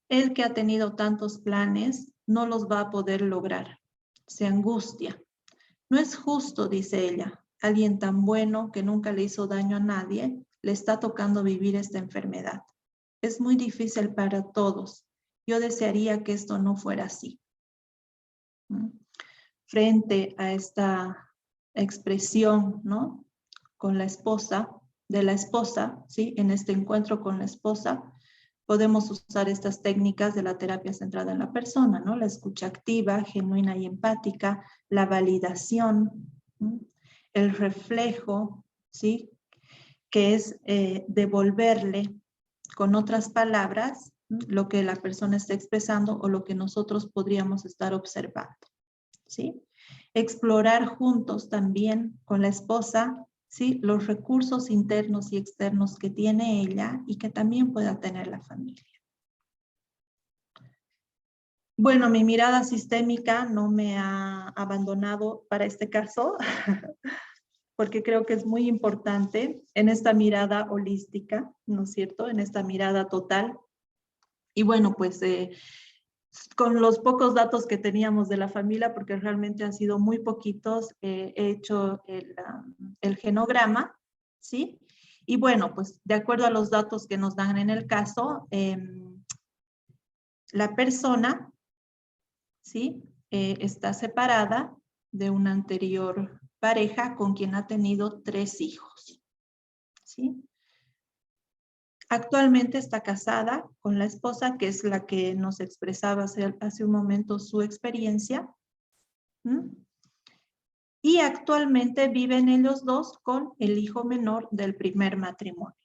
Speaker 3: el que ha tenido tantos planes no los va a poder lograr. Se angustia. No es justo, dice ella, alguien tan bueno que nunca le hizo daño a nadie, le está tocando vivir esta enfermedad. Es muy difícil para todos. Yo desearía que esto no fuera así. Frente a esta expresión, ¿no? Con la esposa, de la esposa, ¿sí? En este encuentro con la esposa, podemos usar estas técnicas de la terapia centrada en la persona, ¿no? La escucha activa, genuina y empática, la validación, ¿no? El reflejo, ¿sí? Que es devolverle con otras palabras, ¿no? Lo que la persona está expresando o lo que nosotros podríamos estar observando, ¿sí? Explorar juntos también con la esposa, ¿sí? Los recursos internos y externos que tiene ella y que también pueda tener la familia. Bueno, mi mirada sistémica no me ha abandonado para este caso, porque creo que es muy importante en esta mirada holística, ¿no es cierto? En esta mirada total. Y bueno, pues con los pocos datos que teníamos de la familia, porque realmente han sido muy poquitos, he hecho el genograma, ¿sí? Y bueno, pues de acuerdo a los datos que nos dan en el caso, la persona, ¿sí? Está separada de una anterior pareja con quien ha tenido 3 hijos, ¿sí? Actualmente está casada con la esposa, que es la que nos expresaba hace un momento su experiencia. Y actualmente viven ellos dos con el hijo menor del primer matrimonio.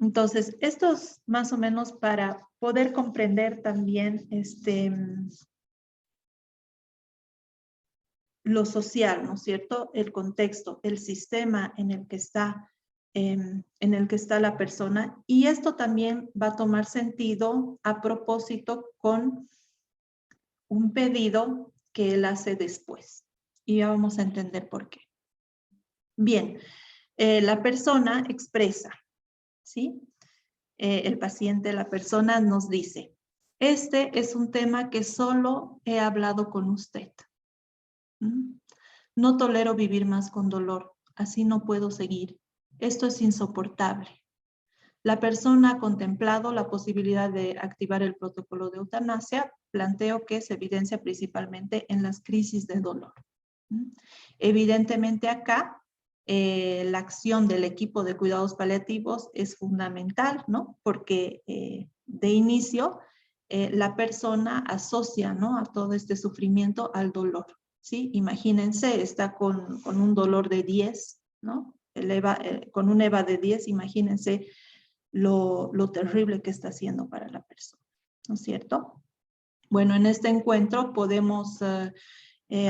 Speaker 3: Entonces, esto es más o menos para poder comprender también lo social, ¿no es cierto? El contexto, el sistema en el que está la persona. Y esto también va a tomar sentido a propósito con un pedido que él hace después. Y ya vamos a entender por qué. Bien, la persona expresa, ¿sí? El paciente, la persona nos dice, este es un tema que solo he hablado con usted. No tolero vivir más con dolor, así no puedo seguir. Esto es insoportable. La persona ha contemplado la posibilidad de activar el protocolo de eutanasia, planteo que se evidencia principalmente en las crisis de dolor. Evidentemente acá, la acción del equipo de cuidados paliativos es fundamental, ¿no? Porque de inicio la persona asocia, ¿no? A todo este sufrimiento al dolor, ¿sí? Imagínense, está con un dolor de 10, ¿no? Con un EVA de 10, imagínense lo terrible que está haciendo para la persona, ¿no es cierto? Bueno, en este encuentro podemos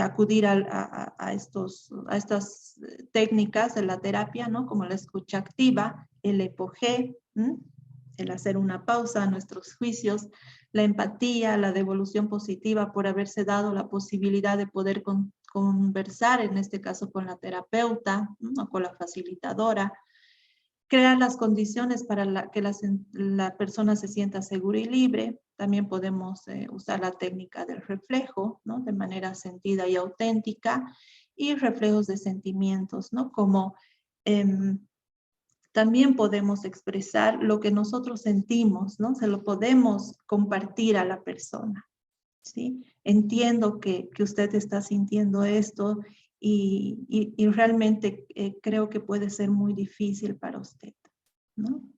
Speaker 3: acudir a estas técnicas de la terapia, ¿no? Como la escucha activa, el EPOG, el hacer una pausa a nuestros juicios, la empatía, la devolución positiva por haberse dado la posibilidad de poder conversar, en este caso con la terapeuta, ¿no? O con la facilitadora, crear las condiciones para que la persona se sienta segura y libre. También podemos usar la técnica del reflejo, ¿no? De manera sentida y auténtica, y reflejos de sentimientos, ¿no? Como también podemos expresar lo que nosotros sentimos, ¿no? Se lo podemos compartir a la persona, ¿sí? Entiendo que usted está sintiendo esto y realmente creo que puede ser muy difícil para usted, ¿no?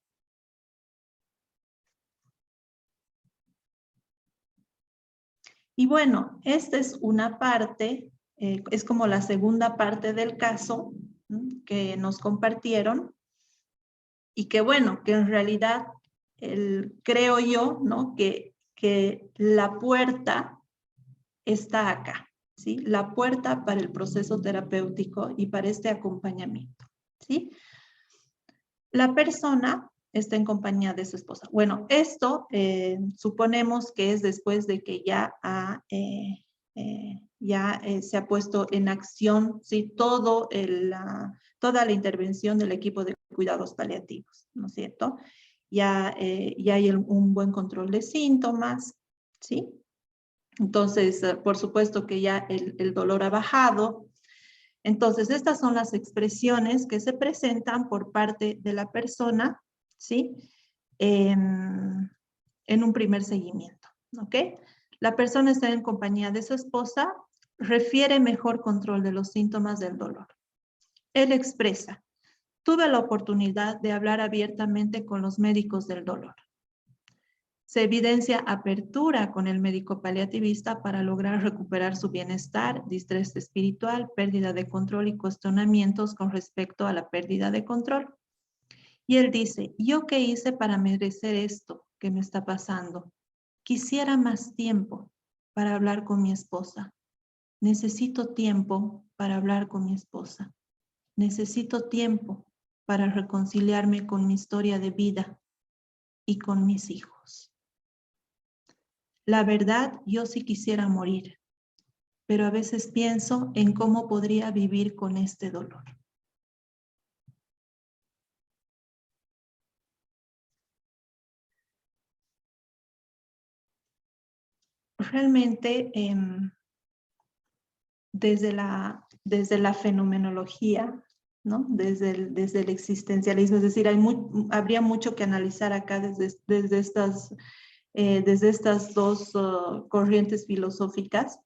Speaker 3: Y bueno, esta es una parte, es como la segunda parte del caso, ¿no? Que nos compartieron y que bueno, que en realidad creo yo, ¿no? Que la puerta está acá, ¿sí? La puerta para el proceso terapéutico y para este acompañamiento, ¿sí? La persona está en compañía de su esposa. Bueno, esto suponemos que es después de que ya se ha puesto en acción, ¿sí? Toda la intervención del equipo de cuidados paliativos, ¿no es cierto? Ya hay un buen control de síntomas, ¿sí? Entonces, por supuesto que ya el dolor ha bajado. Entonces, estas son las expresiones que se presentan por parte de la persona, ¿sí? En un primer seguimiento, ¿ok? La persona está en compañía de su esposa, refiere mejor control de los síntomas del dolor. Él expresa, tuve la oportunidad de hablar abiertamente con los médicos del dolor. Se evidencia apertura con el médico paliativista para lograr recuperar su bienestar, distrés espiritual, pérdida de control y cuestionamientos con respecto a la pérdida de control. Y él dice, ¿yo qué hice para merecer esto que me está pasando? Quisiera más tiempo para hablar con mi esposa. Necesito tiempo para hablar con mi esposa. Necesito tiempo para reconciliarme con mi historia de vida y con mis hijos. La verdad, yo sí quisiera morir, pero a veces pienso en cómo podría vivir con este dolor. Realmente, desde la fenomenología, ¿no? Desde el existencialismo, es decir, habría mucho que analizar acá desde estas dos corrientes filosóficas.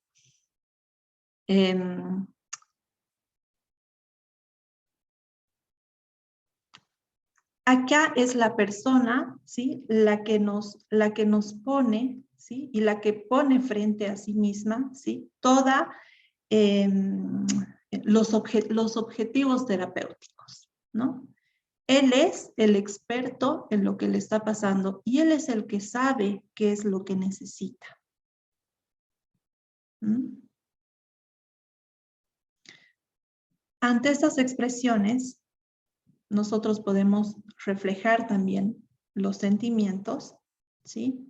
Speaker 3: Acá es la persona, ¿sí? La que nos pone, ¿sí? Y la que pone frente a sí misma, ¿sí? Los objetivos terapéuticos, ¿no? Él es el experto en lo que le está pasando y él es el que sabe qué es lo que necesita. ¿Mm? Ante estas expresiones, nosotros podemos reflejar también los sentimientos, ¿sí?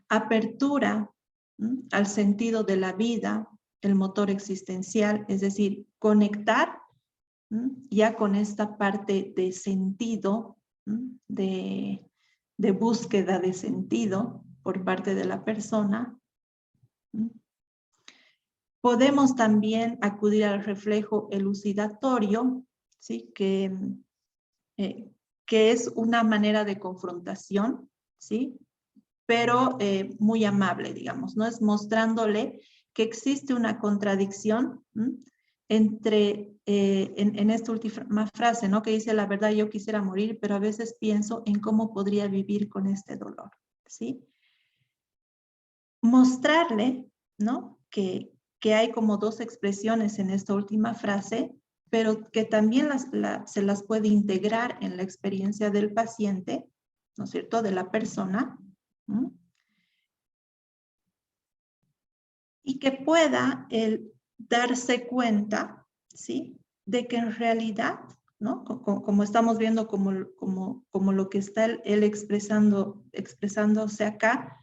Speaker 3: Apertura, ¿sí? Al sentido de la vida, el motor existencial, es decir, conectar, ¿sí? Ya con esta parte de sentido, ¿sí? de búsqueda de sentido por parte de la persona. ¿Sí? Podemos también acudir al reflejo elucidatorio, ¿sí? Que es una manera de confrontación, ¿sí? Pero muy amable, digamos, ¿no? Es mostrándole que existe una contradicción, ¿sí? Entre, en esta última frase, ¿no? Que dice, la verdad, yo quisiera morir, pero a veces pienso en cómo podría vivir con este dolor, ¿sí? Mostrarle, ¿no? Que hay como dos expresiones en esta última frase, pero que también se las puede integrar en la experiencia del paciente, ¿no es cierto?, de la persona, ¿no? Y que pueda él darse cuenta, ¿sí?, de que en realidad, ¿no?, como estamos viendo, como lo que está él expresándose acá,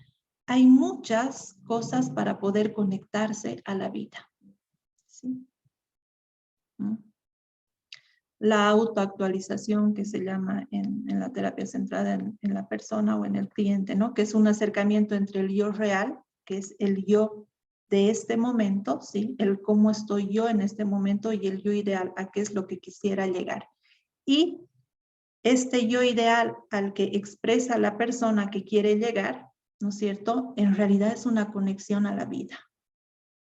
Speaker 3: hay muchas cosas para poder conectarse a la vida, ¿sí? la autoactualización que se llama en la terapia centrada en la persona o en el cliente, ¿no? Que es un acercamiento entre el yo real, que es el yo de este momento, ¿sí? El cómo estoy yo en este momento y el yo ideal, a qué es lo que quisiera llegar. Y este yo ideal al que expresa la persona que quiere llegar, ¿no es cierto? En realidad es una conexión a la vida.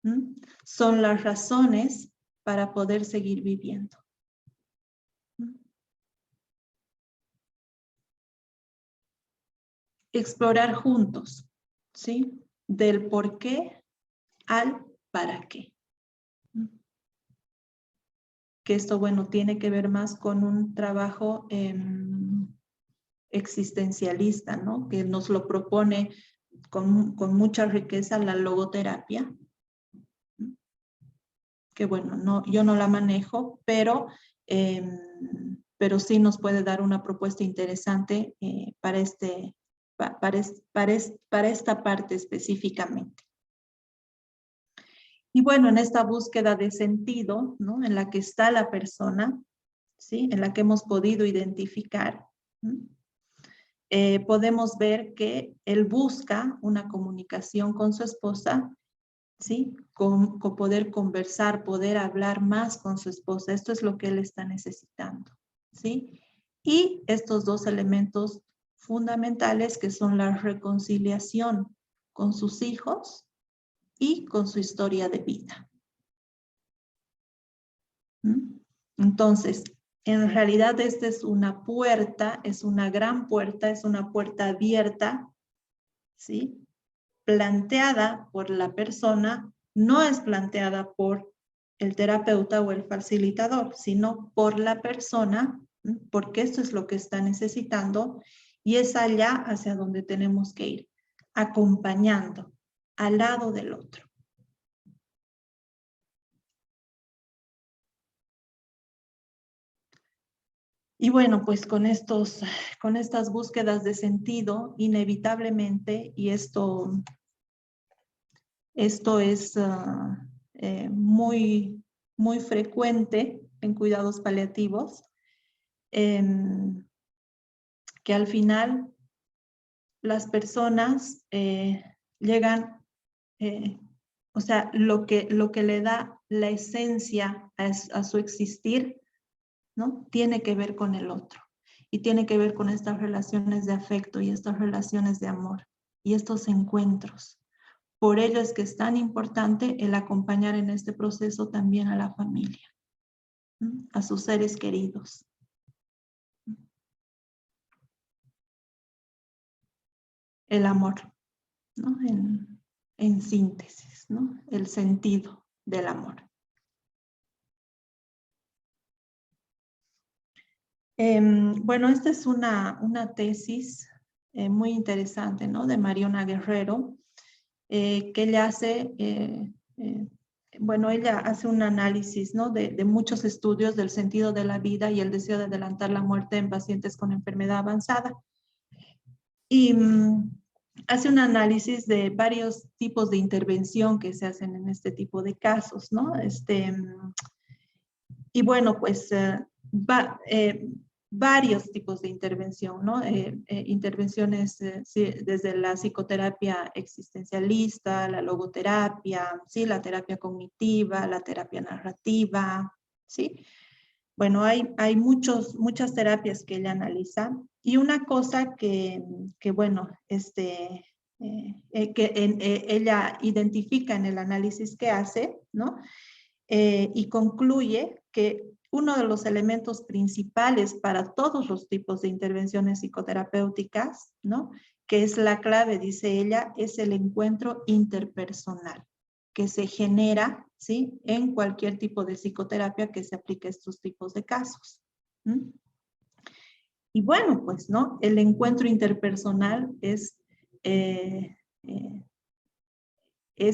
Speaker 3: ¿Mm? Son las razones para poder seguir viviendo. ¿Mm? Explorar juntos, ¿sí? Del por qué al para qué. ¿Mm? Que esto, bueno, tiene que ver más con un trabajo existencialista, ¿no? Que nos lo propone con mucha riqueza la logoterapia. Que bueno, no, yo no la manejo, pero sí nos puede dar una propuesta interesante para esta parte específicamente. Y bueno, en esta búsqueda de sentido, ¿no? En la que está la persona, ¿sí? En la que hemos podido identificar, podemos ver que él busca una comunicación con su esposa, ¿sí? Con poder conversar, poder hablar más con su esposa. Esto es lo que él está necesitando, ¿sí? Y estos dos elementos fundamentales que son la reconciliación con sus hijos y con su historia de vida. ¿Mm? Entonces, en realidad esta es una puerta, es una gran puerta, es una puerta abierta, ¿sí? Planteada por la persona, no es planteada por el terapeuta o el facilitador, sino por la persona, porque esto es lo que está necesitando y es allá hacia donde tenemos que ir, acompañando al lado del otro. Y bueno, pues con estas búsquedas de sentido, inevitablemente, y esto es muy, muy frecuente en cuidados paliativos, que al final las personas llegan, o sea, lo que le da la esencia a su existir, ¿no? Tiene que ver con el otro y tiene que ver con estas relaciones de afecto y estas relaciones de amor y estos encuentros. Por ello es que es tan importante el acompañar en este proceso también a la familia, ¿no? A sus seres queridos. El amor, ¿no? En síntesis, ¿no? El sentido del amor. Bueno, esta es una tesis muy interesante, ¿no? De Mariona Guerrero, que ella hace, bueno, ella hace un análisis, ¿no? De muchos estudios del sentido de la vida y el deseo de adelantar la muerte en pacientes con enfermedad avanzada. Y hace un análisis de varios tipos de intervención que se hacen en este tipo de casos, ¿no? Y bueno, pues varios tipos de intervención, ¿no? Intervenciones sí, desde la psicoterapia existencialista, la logoterapia, ¿sí? La terapia cognitiva, la terapia narrativa, ¿sí? Bueno, hay muchas terapias que ella analiza y una cosa que bueno, ella identifica en el análisis que hace, ¿no? Y concluye que uno de los elementos principales para todos los tipos de intervenciones psicoterapéuticas, ¿no? Que es la clave, dice ella, es el encuentro interpersonal que se genera, ¿sí? En cualquier tipo de psicoterapia que se aplique a estos tipos de casos. ¿Mm? Y bueno, pues, ¿no? El encuentro interpersonal es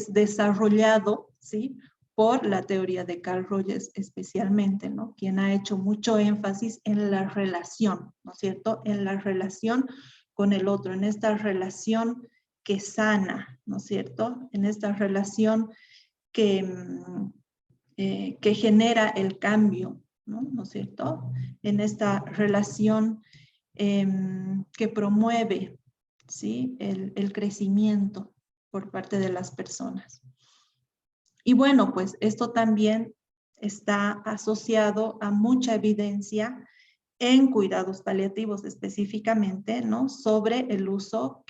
Speaker 3: desarrollado, ¿sí? Por la teoría de Carl Rogers especialmente, ¿no? Quien ha hecho mucho énfasis en la relación, ¿no es cierto? En la relación con el otro, en esta relación que sana, ¿no es cierto? En esta relación que genera el cambio, ¿no es cierto? En esta relación que promueve, ¿sí? El crecimiento por parte de las personas. Y bueno, pues esto también está asociado a mucha evidencia en cuidados paliativos específicamente, ¿no? Sobre el uso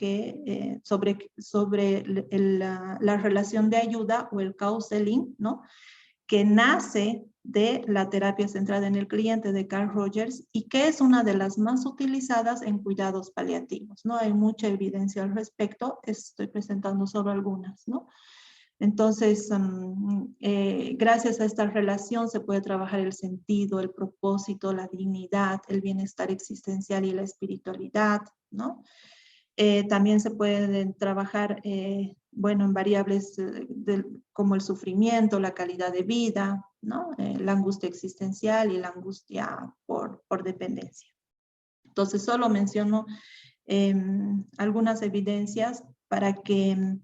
Speaker 3: sobre la relación de ayuda o el counseling, ¿no? Que nace de la terapia centrada en el cliente de Carl Rogers y que es una de las más utilizadas en cuidados paliativos, ¿no? Hay mucha evidencia al respecto, estoy presentando solo algunas, ¿no? Entonces, gracias a esta relación se puede trabajar el sentido, el propósito, la dignidad, el bienestar existencial y la espiritualidad, ¿no? También se pueden trabajar, bueno, en variables como el sufrimiento, la calidad de vida, ¿no? La angustia existencial y la angustia por dependencia. Entonces, solo menciono algunas evidencias para que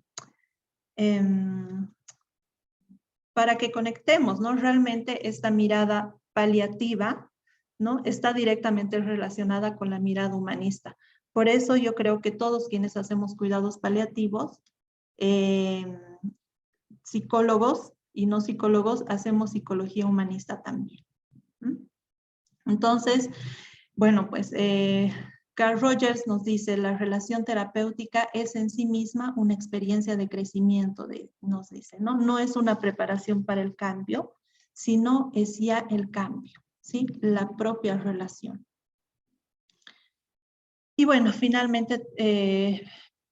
Speaker 3: conectemos, ¿no? Realmente esta mirada paliativa, ¿no? Está directamente relacionada con la mirada humanista. Por eso yo creo que todos quienes hacemos cuidados paliativos, psicólogos y no psicólogos, hacemos psicología humanista también. Entonces, bueno, pues Carl Rogers nos dice, la relación terapéutica es en sí misma una experiencia de crecimiento, nos dice, ¿no? No es una preparación para el cambio, sino es ya el cambio, ¿sí? La propia relación. Y bueno, finalmente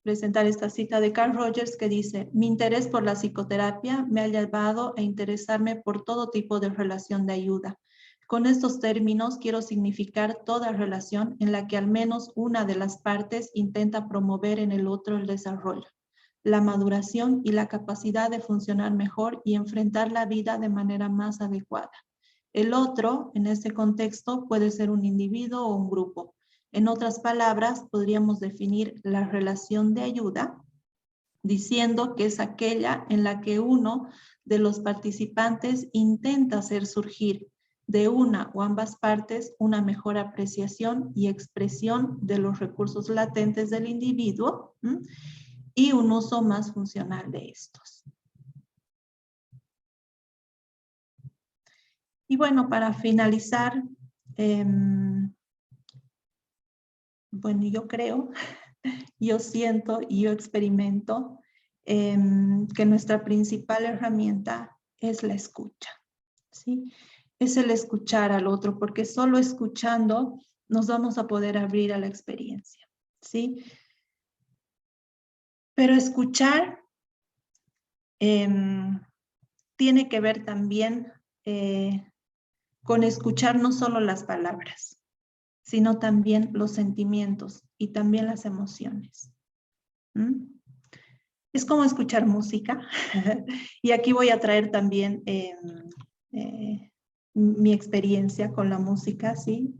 Speaker 3: presentar esta cita de Carl Rogers que dice, mi interés por la psicoterapia me ha llevado a interesarme por todo tipo de relación de ayuda. Con estos términos quiero significar toda relación en la que al menos una de las partes intenta promover en el otro el desarrollo, la maduración y la capacidad de funcionar mejor y enfrentar la vida de manera más adecuada. El otro, en este contexto, puede ser un individuo o un grupo. En otras palabras, podríamos definir la relación de ayuda diciendo que es aquella en la que uno de los participantes intenta hacer surgir de una o ambas partes una mejor apreciación y expresión de los recursos latentes del individuo y un uso más funcional de estos. Y bueno, para finalizar, bueno, yo creo, yo siento y yo experimento que nuestra principal herramienta es la escucha, ¿sí? Es el escuchar al otro, porque solo escuchando nos vamos a poder abrir a la experiencia, ¿sí? Pero escuchar tiene que ver también con escuchar no solo las palabras, sino también los sentimientos y también las emociones. Es como escuchar música. Y aquí voy a traer también mi experiencia con la música, ¿sí?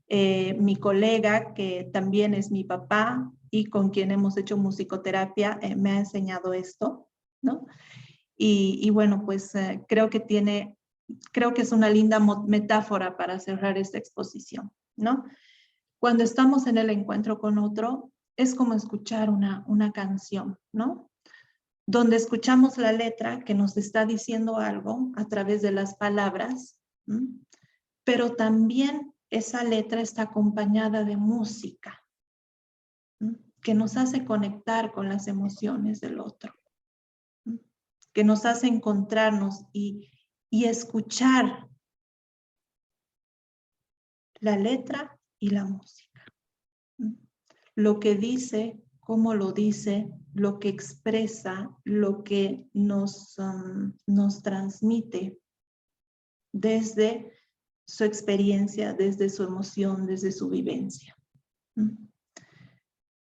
Speaker 3: Mi colega, que también es mi papá y con quien hemos hecho musicoterapia, me ha enseñado esto, ¿no? Y bueno, pues creo que es una linda metáfora para cerrar esta exposición, ¿no? Cuando estamos en el encuentro con otro, es como escuchar una canción, ¿no? Donde escuchamos la letra que nos está diciendo algo a través de las palabras, pero también esa letra está acompañada de música, que nos hace conectar con las emociones del otro, que nos hace encontrarnos y escuchar la letra y la música. Lo que dice, cómo lo dice, lo que expresa, lo que nos transmite desde su experiencia, desde su emoción, desde su vivencia.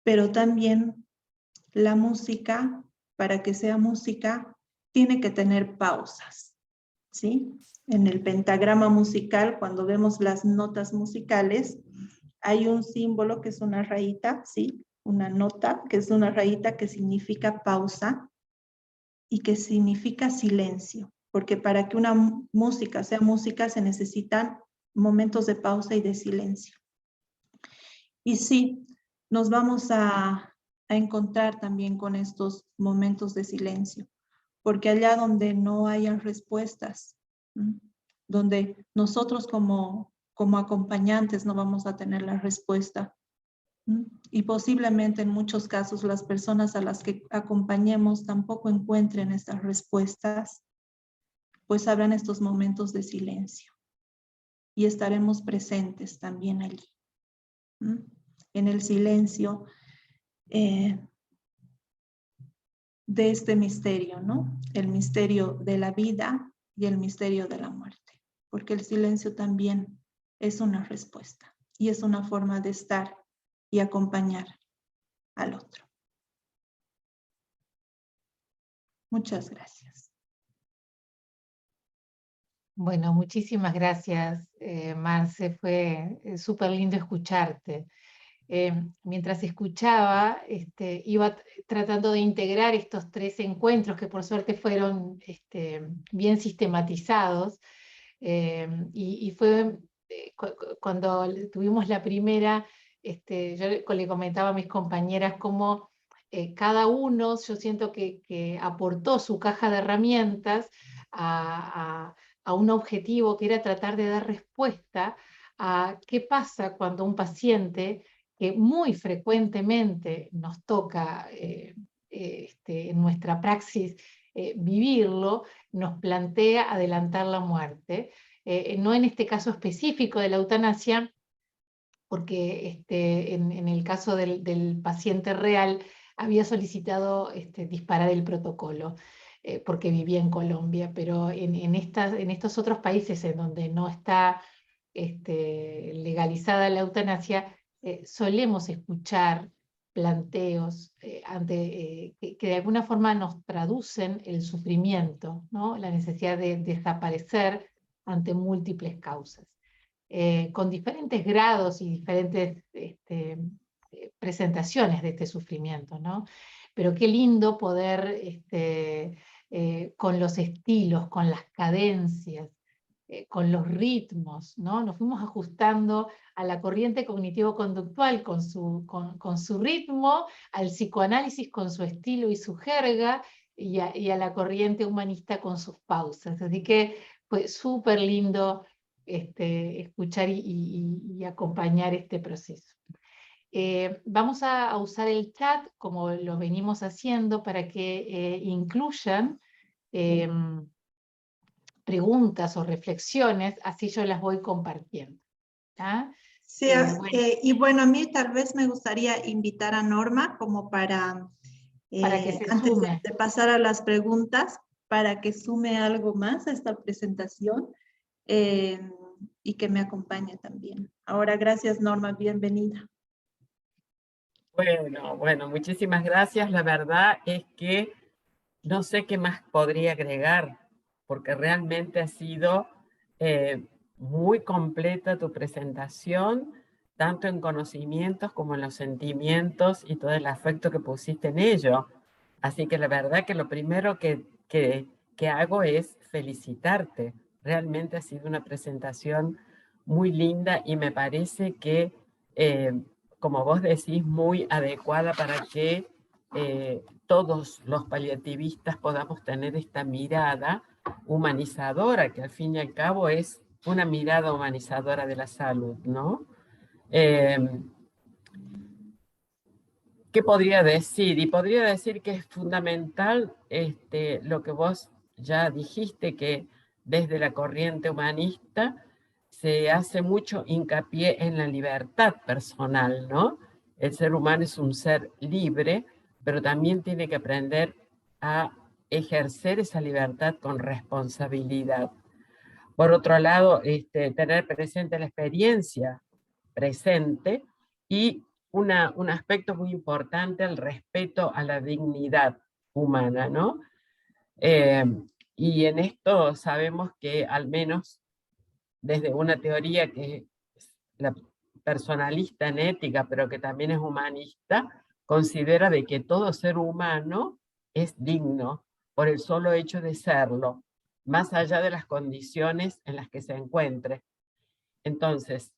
Speaker 3: Pero también la música, para que sea música, tiene que tener pausas, ¿sí? En el pentagrama musical, cuando vemos las notas musicales, hay un símbolo que es una rayita, ¿sí? Una nota que es una rayita que significa pausa y que significa silencio, porque para que una música sea música se necesitan momentos de pausa y de silencio. Y sí, nos vamos a encontrar también con estos momentos de silencio, porque allá donde no hayan respuestas, donde nosotros como acompañantes no vamos a tener la respuesta, y posiblemente en muchos casos las personas a las que acompañemos tampoco encuentren estas respuestas, pues habrán estos momentos de silencio y estaremos presentes también allí, en el silencio de este misterio, ¿no? El misterio de la vida y el misterio de la muerte, porque el silencio también es una respuesta y es una forma de estar y acompañar al otro. Muchas gracias.
Speaker 2: Bueno, muchísimas gracias, Marce, fue súper lindo escucharte. Mientras escuchaba, iba tratando de integrar estos 3 encuentros que por suerte fueron bien sistematizados, y fue cuando tuvimos la primera, yo le comentaba a mis compañeras cómo cada uno, yo siento que aportó su caja de herramientas a un objetivo que era tratar de dar respuesta a qué pasa cuando un paciente que muy frecuentemente nos toca en nuestra praxis vivirlo, nos plantea adelantar la muerte. No en este caso específico de la eutanasia, porque en el caso del paciente real había solicitado disparar el protocolo, porque vivía en Colombia, pero en estos otros países en donde no está legalizada la eutanasia, solemos escuchar planteos que de alguna forma nos traducen el sufrimiento, ¿no? La necesidad de desaparecer ante múltiples causas, con diferentes grados y diferentes presentaciones de este sufrimiento, ¿no? Pero qué lindo poder, con los estilos, con las cadencias, con los ritmos, ¿no? Nos fuimos ajustando a la corriente cognitivo-conductual con su ritmo, al psicoanálisis con su estilo y su jerga, y a la corriente humanista con sus pausas. Así que fue súper lindo escuchar y acompañar este proceso. Vamos a usar el chat como lo venimos haciendo para que incluyan preguntas o reflexiones, así yo las voy compartiendo. ¿Ah?
Speaker 3: Sí, y bueno, a mí tal vez me gustaría invitar a Norma como para
Speaker 2: que se
Speaker 3: antes
Speaker 2: sume.
Speaker 3: de pasar a las preguntas, para que sume algo más a esta presentación y que me acompañe también. Ahora, gracias Norma, bienvenida.
Speaker 5: Bueno, muchísimas gracias. La verdad es que no sé qué más podría agregar, porque realmente ha sido muy completa tu presentación, tanto en conocimientos como en los sentimientos y todo el afecto que pusiste en ello. Así que la verdad que lo primero que hago es felicitarte. Realmente ha sido una presentación muy linda y me parece que, como vos decís, muy adecuada para que todos los paliativistas podamos tener esta mirada humanizadora, que al fin y al cabo es una mirada humanizadora de la salud, ¿no? ¿Qué podría decir? Y podría decir que es fundamental lo que vos ya dijiste, que desde la corriente humanista se hace mucho hincapié en la libertad personal, ¿no? El ser humano es un ser libre, pero también tiene que aprender a ejercer esa libertad con responsabilidad. Por otro lado, tener presente la experiencia presente y un aspecto muy importante, el respeto a la dignidad humana, ¿no? Y en esto sabemos que al menos desde una teoría que es la personalista en ética, pero que también es humanista, considera de que todo ser humano es digno por el solo hecho de serlo, más allá de las condiciones en las que se encuentre. Entonces,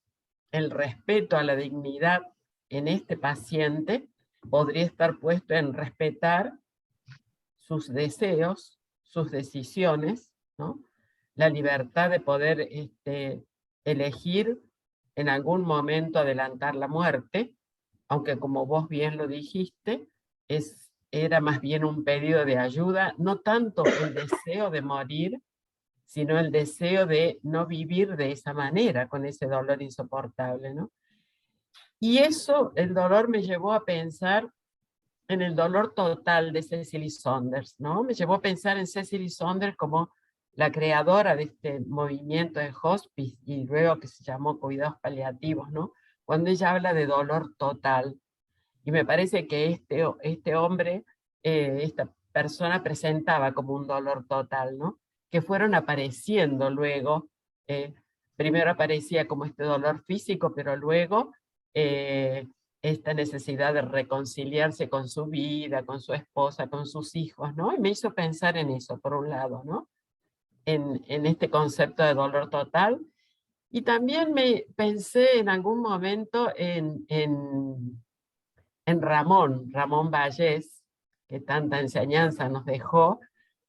Speaker 5: el respeto a la dignidad en este paciente podría estar puesto en respetar sus deseos, sus decisiones, ¿no? La libertad de poder elegir en algún momento adelantar la muerte, aunque como vos bien lo dijiste, era más bien un pedido de ayuda, no tanto el deseo de morir, sino el deseo de no vivir de esa manera, con ese dolor insoportable, ¿no? Y eso, el dolor me llevó a pensar en el dolor total de Cicely Saunders, ¿no? Me llevó a pensar en Cicely Saunders como la creadora de este movimiento de hospice y luego que se llamó cuidados paliativos, ¿no? Cuando ella habla de dolor total. Y me parece que este hombre, esta persona presentaba como un dolor total, ¿no? Que fueron apareciendo luego. Primero aparecía como este dolor físico, pero luego esta necesidad de reconciliarse con su vida, con su esposa, con sus hijos, ¿no? Y me hizo pensar en eso, por un lado, ¿no? En este concepto de dolor total. Y también me pensé en algún momento en Ramón Vallés, que tanta enseñanza nos dejó,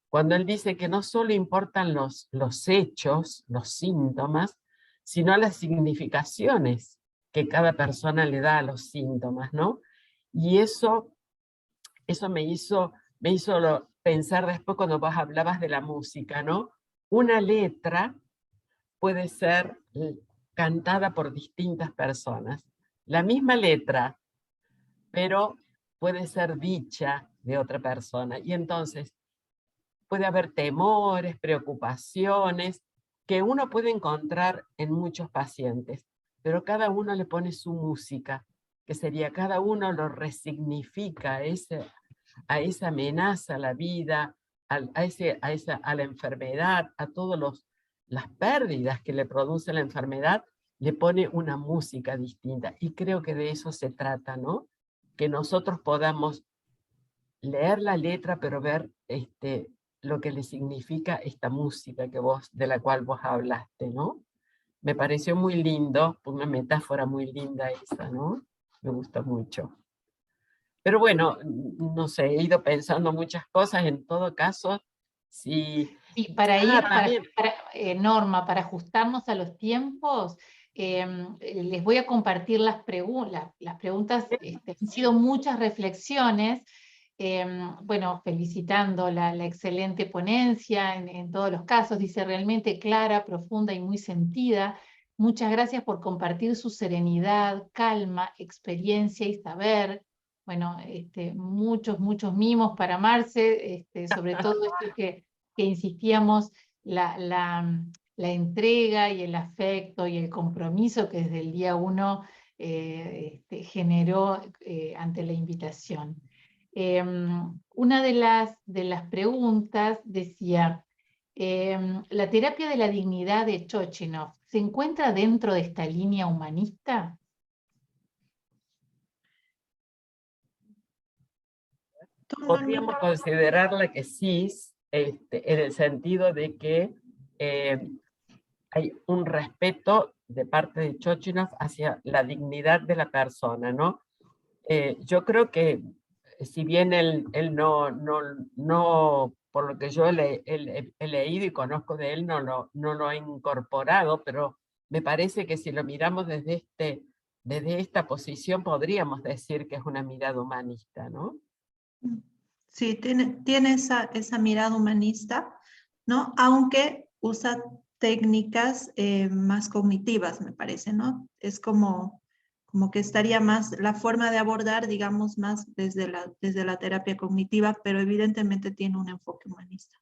Speaker 5: cuando él dice que no solo importan los hechos, los síntomas, sino las significaciones que cada persona le da a los síntomas, ¿no? Y eso me hizo pensar después cuando vos hablabas de la música, ¿no? Una letra puede ser cantada por distintas personas. La misma letra, pero puede ser dicha de otra persona. Y entonces puede haber temores, preocupaciones, que uno puede encontrar en muchos pacientes, pero cada uno le pone su música, que sería cada uno lo resignifica a esa amenaza a la vida, a la enfermedad, a todas las pérdidas que le produce la enfermedad, le pone una música distinta. Y creo que de eso se trata, ¿no? Que nosotros podamos leer la letra, pero ver lo que le significa esta música de la cual vos hablaste, ¿no? Me pareció muy lindo, una metáfora muy linda esa, ¿no? Me gusta mucho. Pero bueno, no sé, he ido pensando muchas cosas, en todo caso, si...
Speaker 2: Y para Norma, para ajustarnos a los tiempos, les voy a compartir las preguntas. Las preguntas han sido muchas reflexiones. Bueno, felicitando la excelente ponencia en todos los casos. Dice, realmente clara, profunda y muy sentida. Muchas gracias por compartir su serenidad, calma, experiencia y saber. Bueno, muchos mimos para Marce, sobre todo esto que insistíamos, la entrega y el afecto y el compromiso que desde el día 1 generó ante la invitación. Una de las preguntas decía, ¿la terapia de la dignidad de Chochinov se encuentra dentro de esta línea humanista?
Speaker 5: Podríamos considerarla que sí, en el sentido de que hay un respeto de parte de Chochinov hacia la dignidad de la persona, ¿no? Yo creo que si bien él no, por lo que yo he leído y conozco de él, no lo ha incorporado, pero me parece que si lo miramos desde esta posición podríamos decir que es una mirada humanista, ¿no?
Speaker 3: Sí, tiene esa mirada humanista, ¿no? Aunque usa técnicas más cognitivas, me parece, ¿no? Es como que estaría más, la forma de abordar, digamos, más desde la terapia cognitiva, pero evidentemente tiene un enfoque humanista.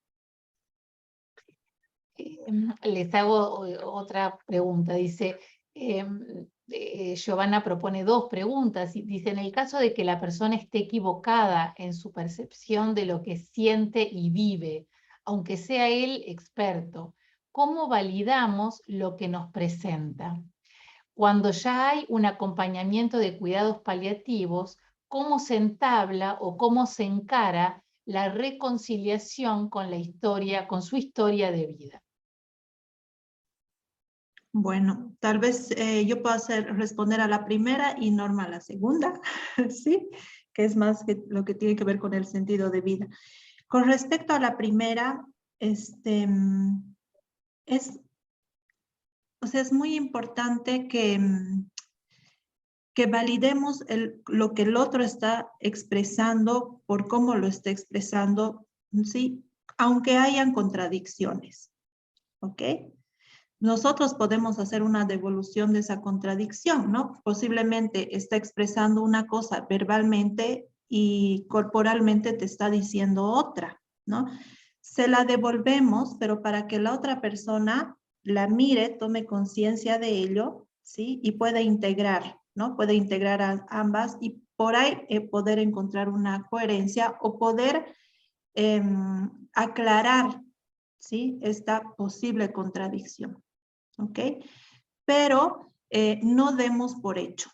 Speaker 2: Les hago otra pregunta. Dice, Giovanna propone 2 preguntas. Dice, en el caso de que la persona esté equivocada en su percepción de lo que siente y vive, aunque sea él experto, ¿cómo validamos lo que nos presenta? Cuando ya hay un acompañamiento de cuidados paliativos, ¿cómo se entabla o cómo se encara la reconciliación con su historia de vida?
Speaker 3: Bueno, tal vez yo pueda responder a la primera y Norma a la segunda, ¿sí? Que es más que lo que tiene que ver con el sentido de vida. Con respecto a la primera, o sea, es muy importante que validemos lo que el otro está expresando por cómo lo está expresando, ¿sí? Aunque hayan contradicciones, ¿ok? Nosotros podemos hacer una devolución de esa contradicción, ¿no? Posiblemente está expresando una cosa verbalmente y corporalmente te está diciendo otra, ¿no? Se la devolvemos, pero para que la otra persona la mire, tome conciencia de ello, ¿sí? Y pueda integrar, ¿no? Puede integrar a ambas y por ahí poder encontrar una coherencia o poder aclarar, ¿sí? Esta posible contradicción. ¿Ok? Pero no demos por hecho,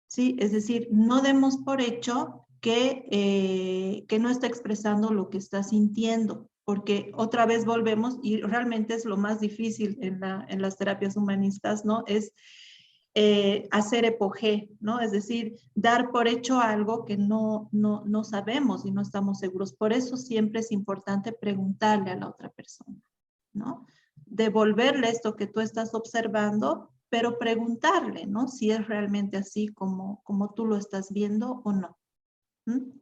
Speaker 3: ¿sí? Es decir, no demos por hecho que no está expresando lo que está sintiendo, porque otra vez volvemos, y realmente es lo más difícil en las terapias humanistas, ¿no? Es hacer epogé, ¿no? Es decir, dar por hecho algo que no sabemos y no estamos seguros. Por eso siempre es importante preguntarle a la otra persona, ¿no? Devolverle esto que tú estás observando, pero preguntarle, ¿no? Si es realmente así como tú lo estás viendo o no.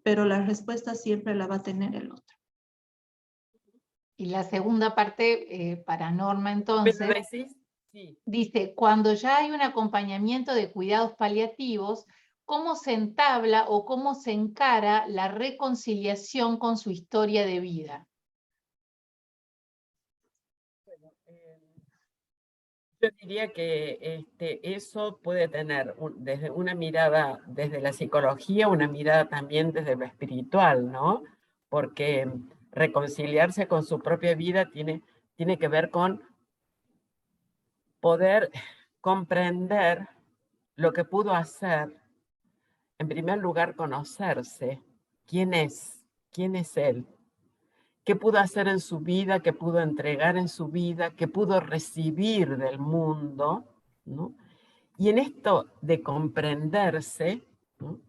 Speaker 3: Pero la respuesta siempre la va a tener el otro.
Speaker 2: Y la segunda parte, para Norma entonces,
Speaker 5: ¿Me decís? Sí.
Speaker 2: dice, cuando ya hay un acompañamiento de cuidados paliativos, ¿cómo se entabla o cómo se encara la reconciliación con su historia de vida?
Speaker 5: Yo diría que eso puede tener desde una mirada, desde la psicología, una mirada también desde lo espiritual, ¿no? Porque reconciliarse con su propia vida tiene que ver con poder comprender lo que pudo hacer. En primer lugar, conocerse. ¿Quién es? ¿Quién es él? ¿Qué pudo hacer en su vida? ¿Qué pudo entregar en su vida? ¿Qué pudo recibir del mundo? ¿No? Y en esto de comprenderse, ¿no?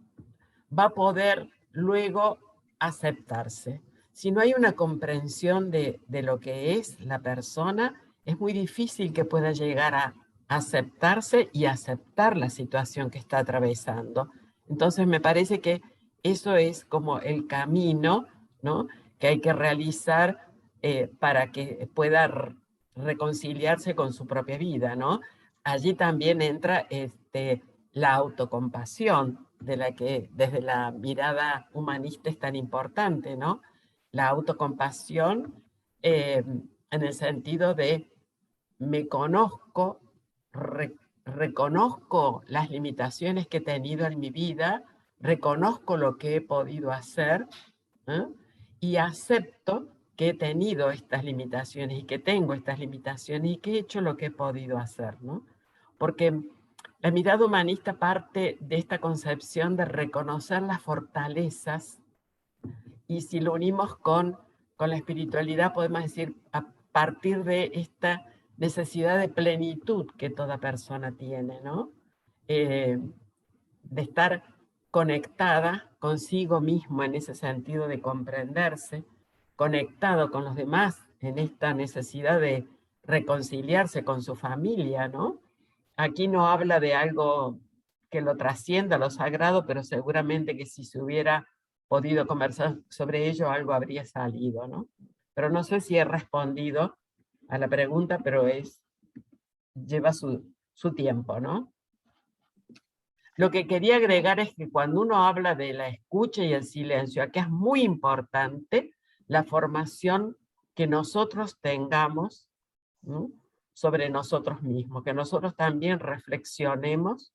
Speaker 5: Va a poder luego aceptarse. Si no hay una comprensión de lo que es la persona, es muy difícil que pueda llegar a aceptarse y aceptar la situación que está atravesando. Entonces me parece que eso es como el camino, ¿no? Que hay que realizar para que pueda reconciliarse con su propia vida, ¿no? Allí también entra la autocompasión, de la que desde la mirada humanista es tan importante, ¿no? La autocompasión en el sentido de me conozco, reconozco las limitaciones que he tenido en mi vida, reconozco lo que he podido hacer, ¿eh? Y acepto que he tenido estas limitaciones y que tengo estas limitaciones y que he hecho lo que he podido hacer, ¿no? Porque la mirada humanista parte de esta concepción de reconocer las fortalezas y si lo unimos con la espiritualidad podemos decir a partir de esta necesidad de plenitud que toda persona tiene, ¿no? De estar conectada consigo mismo en ese sentido de comprenderse, conectado con los demás en esta necesidad de reconciliarse con su familia, ¿no? Aquí no habla de algo que lo trascienda a lo sagrado, pero seguramente que si se hubiera podido conversar sobre ello, algo habría salido, ¿no? Pero no sé si he respondido a la pregunta, pero lleva su tiempo, ¿no? Lo que quería agregar es que cuando uno habla de la escucha y el silencio, aquí es muy importante la formación que nosotros tengamos, ¿no? Sobre nosotros mismos, que nosotros también reflexionemos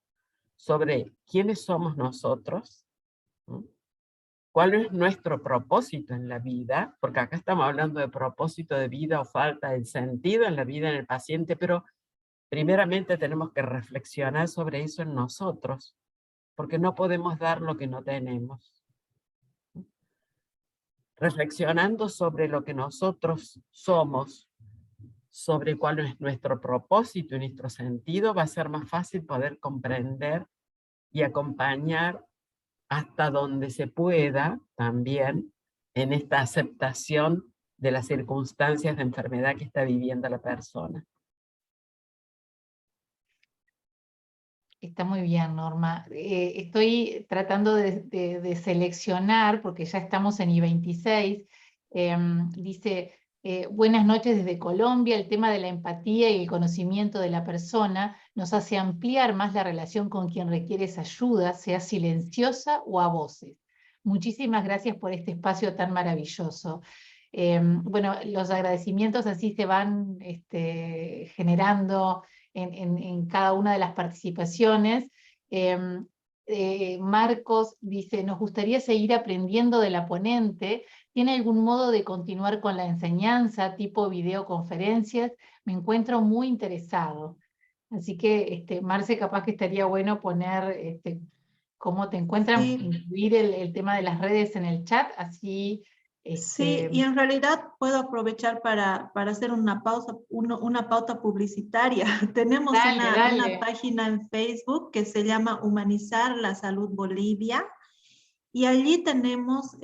Speaker 5: sobre quiénes somos nosotros, ¿no? ¿Cuál es nuestro propósito en la vida? Porque acá estamos hablando de propósito de vida o falta de sentido en la vida en el paciente, pero primeramente tenemos que reflexionar sobre eso en nosotros, porque no podemos dar lo que no tenemos. Reflexionando sobre lo que nosotros somos, sobre cuál es nuestro propósito y nuestro sentido, va a ser más fácil poder comprender y acompañar hasta donde se pueda también en esta aceptación de las circunstancias de enfermedad que está viviendo la persona.
Speaker 2: Está muy bien, Norma. Estoy tratando de seleccionar, porque ya estamos en I26, dice, buenas noches desde Colombia, el tema de la empatía y el conocimiento de la persona nos hace ampliar más la relación con quien requiere esa ayuda, sea silenciosa o a voces. Muchísimas gracias por este espacio tan maravilloso. Bueno, los agradecimientos así se van generando en cada una de las participaciones. Marcos dice, nos gustaría seguir aprendiendo de la ponente. ¿Tiene algún modo de continuar con la enseñanza, tipo videoconferencias? Me encuentro muy interesado. Así que, Marce, capaz que estaría bueno poner cómo te encuentran,
Speaker 3: Sí.
Speaker 2: incluir el tema de las redes en el chat, así...
Speaker 3: Sí, y en realidad puedo aprovechar para hacer una pausa, una pauta publicitaria. Tenemos una página en Facebook que se llama Humanizar la Salud Bolivia, y allí tenemos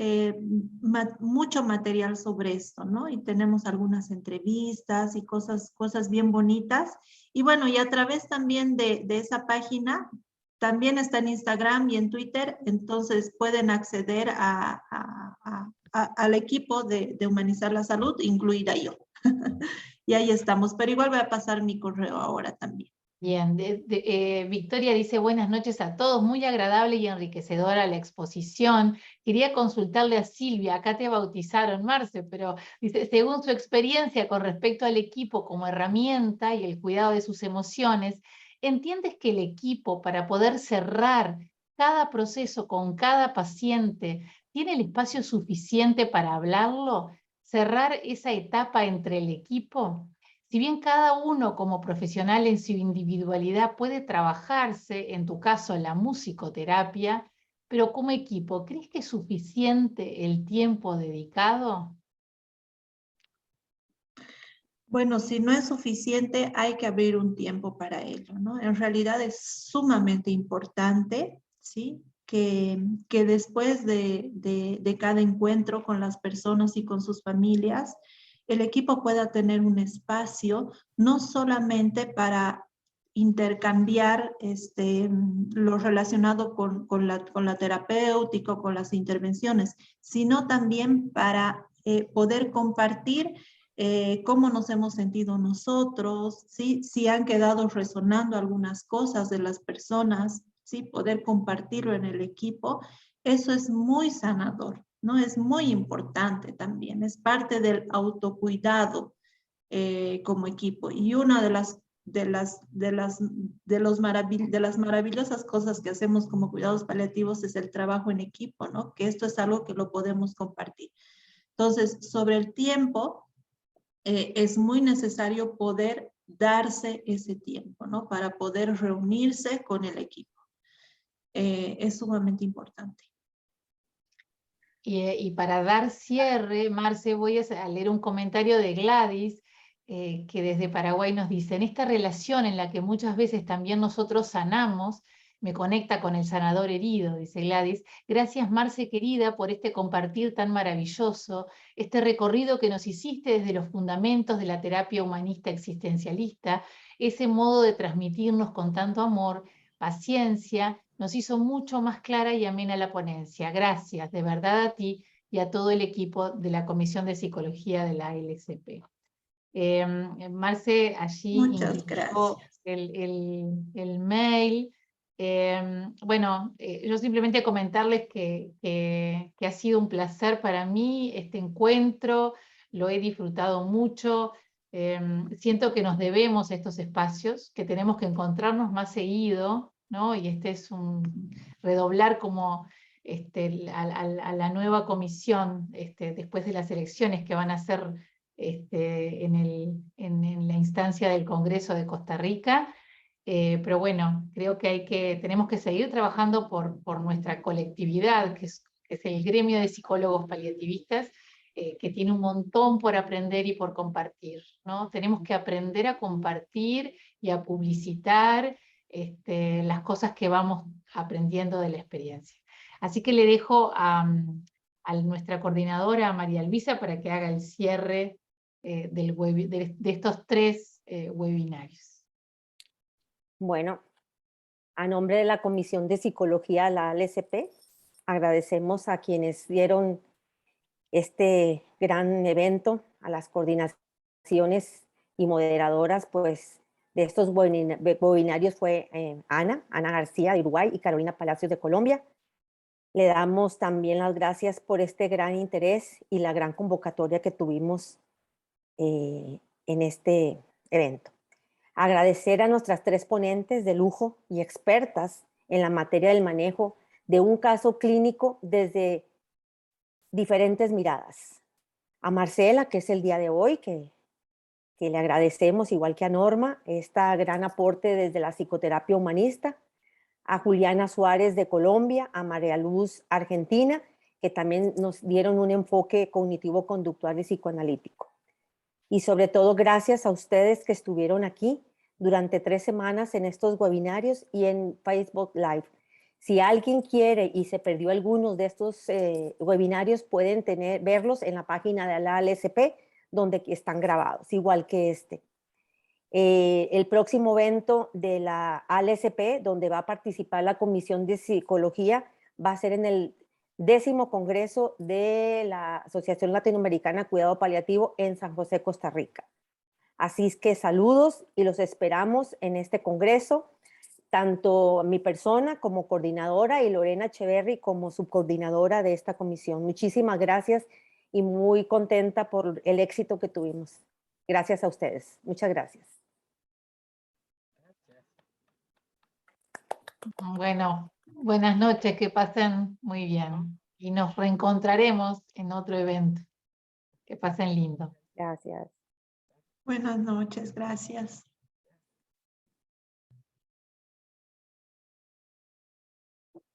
Speaker 3: mucho material sobre esto, ¿no? Y tenemos algunas entrevistas y cosas bien bonitas. Y bueno, y a través también de esa página, también está en Instagram y en Twitter, entonces pueden acceder al equipo de Humanizar la Salud, incluida yo. Y ahí estamos, pero igual voy a pasar mi correo ahora también.
Speaker 2: Bien, Victoria dice buenas noches a todos, muy agradable y enriquecedora la exposición. Quería consultarle a Silvia, acá te bautizaron, Marce, pero dice, según su experiencia con respecto al equipo como herramienta y el cuidado de sus emociones, ¿entiendes que el equipo, para poder cerrar cada proceso con cada paciente, tiene el espacio suficiente para hablarlo? ¿Cerrar esa etapa entre el equipo? Si bien cada uno como profesional en su individualidad puede trabajarse, en tu caso la musicoterapia, pero como equipo, ¿crees que es suficiente el tiempo dedicado?
Speaker 3: Bueno, si no es suficiente, hay que abrir un tiempo para ello, ¿no? En realidad es sumamente importante, ¿sí? Que después de cada encuentro con las personas y con sus familias, el equipo pueda tener un espacio, no solamente para intercambiar lo relacionado con la terapéutica, con las intervenciones, sino también para poder compartir cómo nos hemos sentido nosotros, ¿sí? Si han quedado resonando algunas cosas de las personas, ¿sí? Poder compartirlo en el equipo, eso es muy sanador, ¿no? Es muy importante también, es parte del autocuidado como equipo. Y una de las maravillosas cosas que hacemos como cuidados paliativos es el trabajo en equipo, ¿no? Que esto es algo que lo podemos compartir. Entonces, sobre el tiempo, es muy necesario poder darse ese tiempo, ¿no? Para poder reunirse con el equipo. Es sumamente importante.
Speaker 2: Y para dar cierre, Marce, voy a leer un comentario de Gladys, que desde Paraguay nos dice, en esta relación en la que muchas veces también nosotros sanamos, me conecta con el sanador herido, dice Gladys. Gracias, Marce, querida, por este compartir tan maravilloso, este recorrido que nos hiciste desde los fundamentos de la terapia humanista existencialista, ese modo de transmitirnos con tanto amor, paciencia, nos hizo mucho más clara y amena la ponencia. Gracias, de verdad, a ti y a todo el equipo de la Comisión de Psicología de la ALSP. Marce allí
Speaker 3: Muchas
Speaker 2: incluyó
Speaker 3: gracias.
Speaker 2: el mail. Bueno, yo simplemente comentarles que ha sido un placer para mí este encuentro, lo he disfrutado mucho. Siento que nos debemos estos espacios, que tenemos que encontrarnos más seguido, ¿no? Y este es un redoblar como a la nueva comisión después de las elecciones que van a ser en la instancia del Congreso de Costa Rica. Pero bueno, creo que tenemos que seguir trabajando por nuestra colectividad, que es el gremio de psicólogos paliativistas, que tiene un montón por aprender y por compartir, ¿no? Tenemos que aprender a compartir y a publicitar las cosas que vamos aprendiendo de la experiencia. Así que le dejo a nuestra coordinadora, María Luisa, para que haga el cierre de estos 3 webinarios.
Speaker 6: Bueno, a nombre de la Comisión de Psicología de la ALSP, agradecemos a quienes dieron este gran evento, a las coordinaciones y moderadoras, pues, de estos webinarios fue Ana García de Uruguay y Carolina Palacios de Colombia. Le damos también las gracias por este gran interés y la gran convocatoria que tuvimos en este evento. Agradecer a nuestras 3 ponentes de lujo y expertas en la materia del manejo de un caso clínico desde diferentes miradas. A Marcela, que es el día de hoy, que le agradecemos, igual que a Norma, este gran aporte desde la psicoterapia humanista. A Juliana Suárez de Colombia, a María Luz Argentina, que también nos dieron un enfoque cognitivo-conductual y psicoanalítico. Y sobre todo, gracias a ustedes que estuvieron aquí durante 3 semanas en estos webinarios y en Facebook Live. Si alguien quiere y se perdió algunos de estos webinarios, pueden verlos en la página de la ALSP, donde están grabados, igual que este. El próximo evento de la ALSP, donde va a participar la Comisión de Psicología, va a ser en el 10º Congreso de la Asociación Latinoamericana de Cuidado Paliativo en San José, Costa Rica. Así es que saludos y los esperamos en este congreso, tanto mi persona como coordinadora y Lorena Echeverry como subcoordinadora de esta comisión. Muchísimas gracias y muy contenta por el éxito que tuvimos. Gracias a ustedes. Muchas gracias.
Speaker 2: Bueno, buenas noches, que pasen muy bien. Y nos reencontraremos en otro evento. Que pasen lindo.
Speaker 6: Gracias.
Speaker 3: Buenas noches, gracias.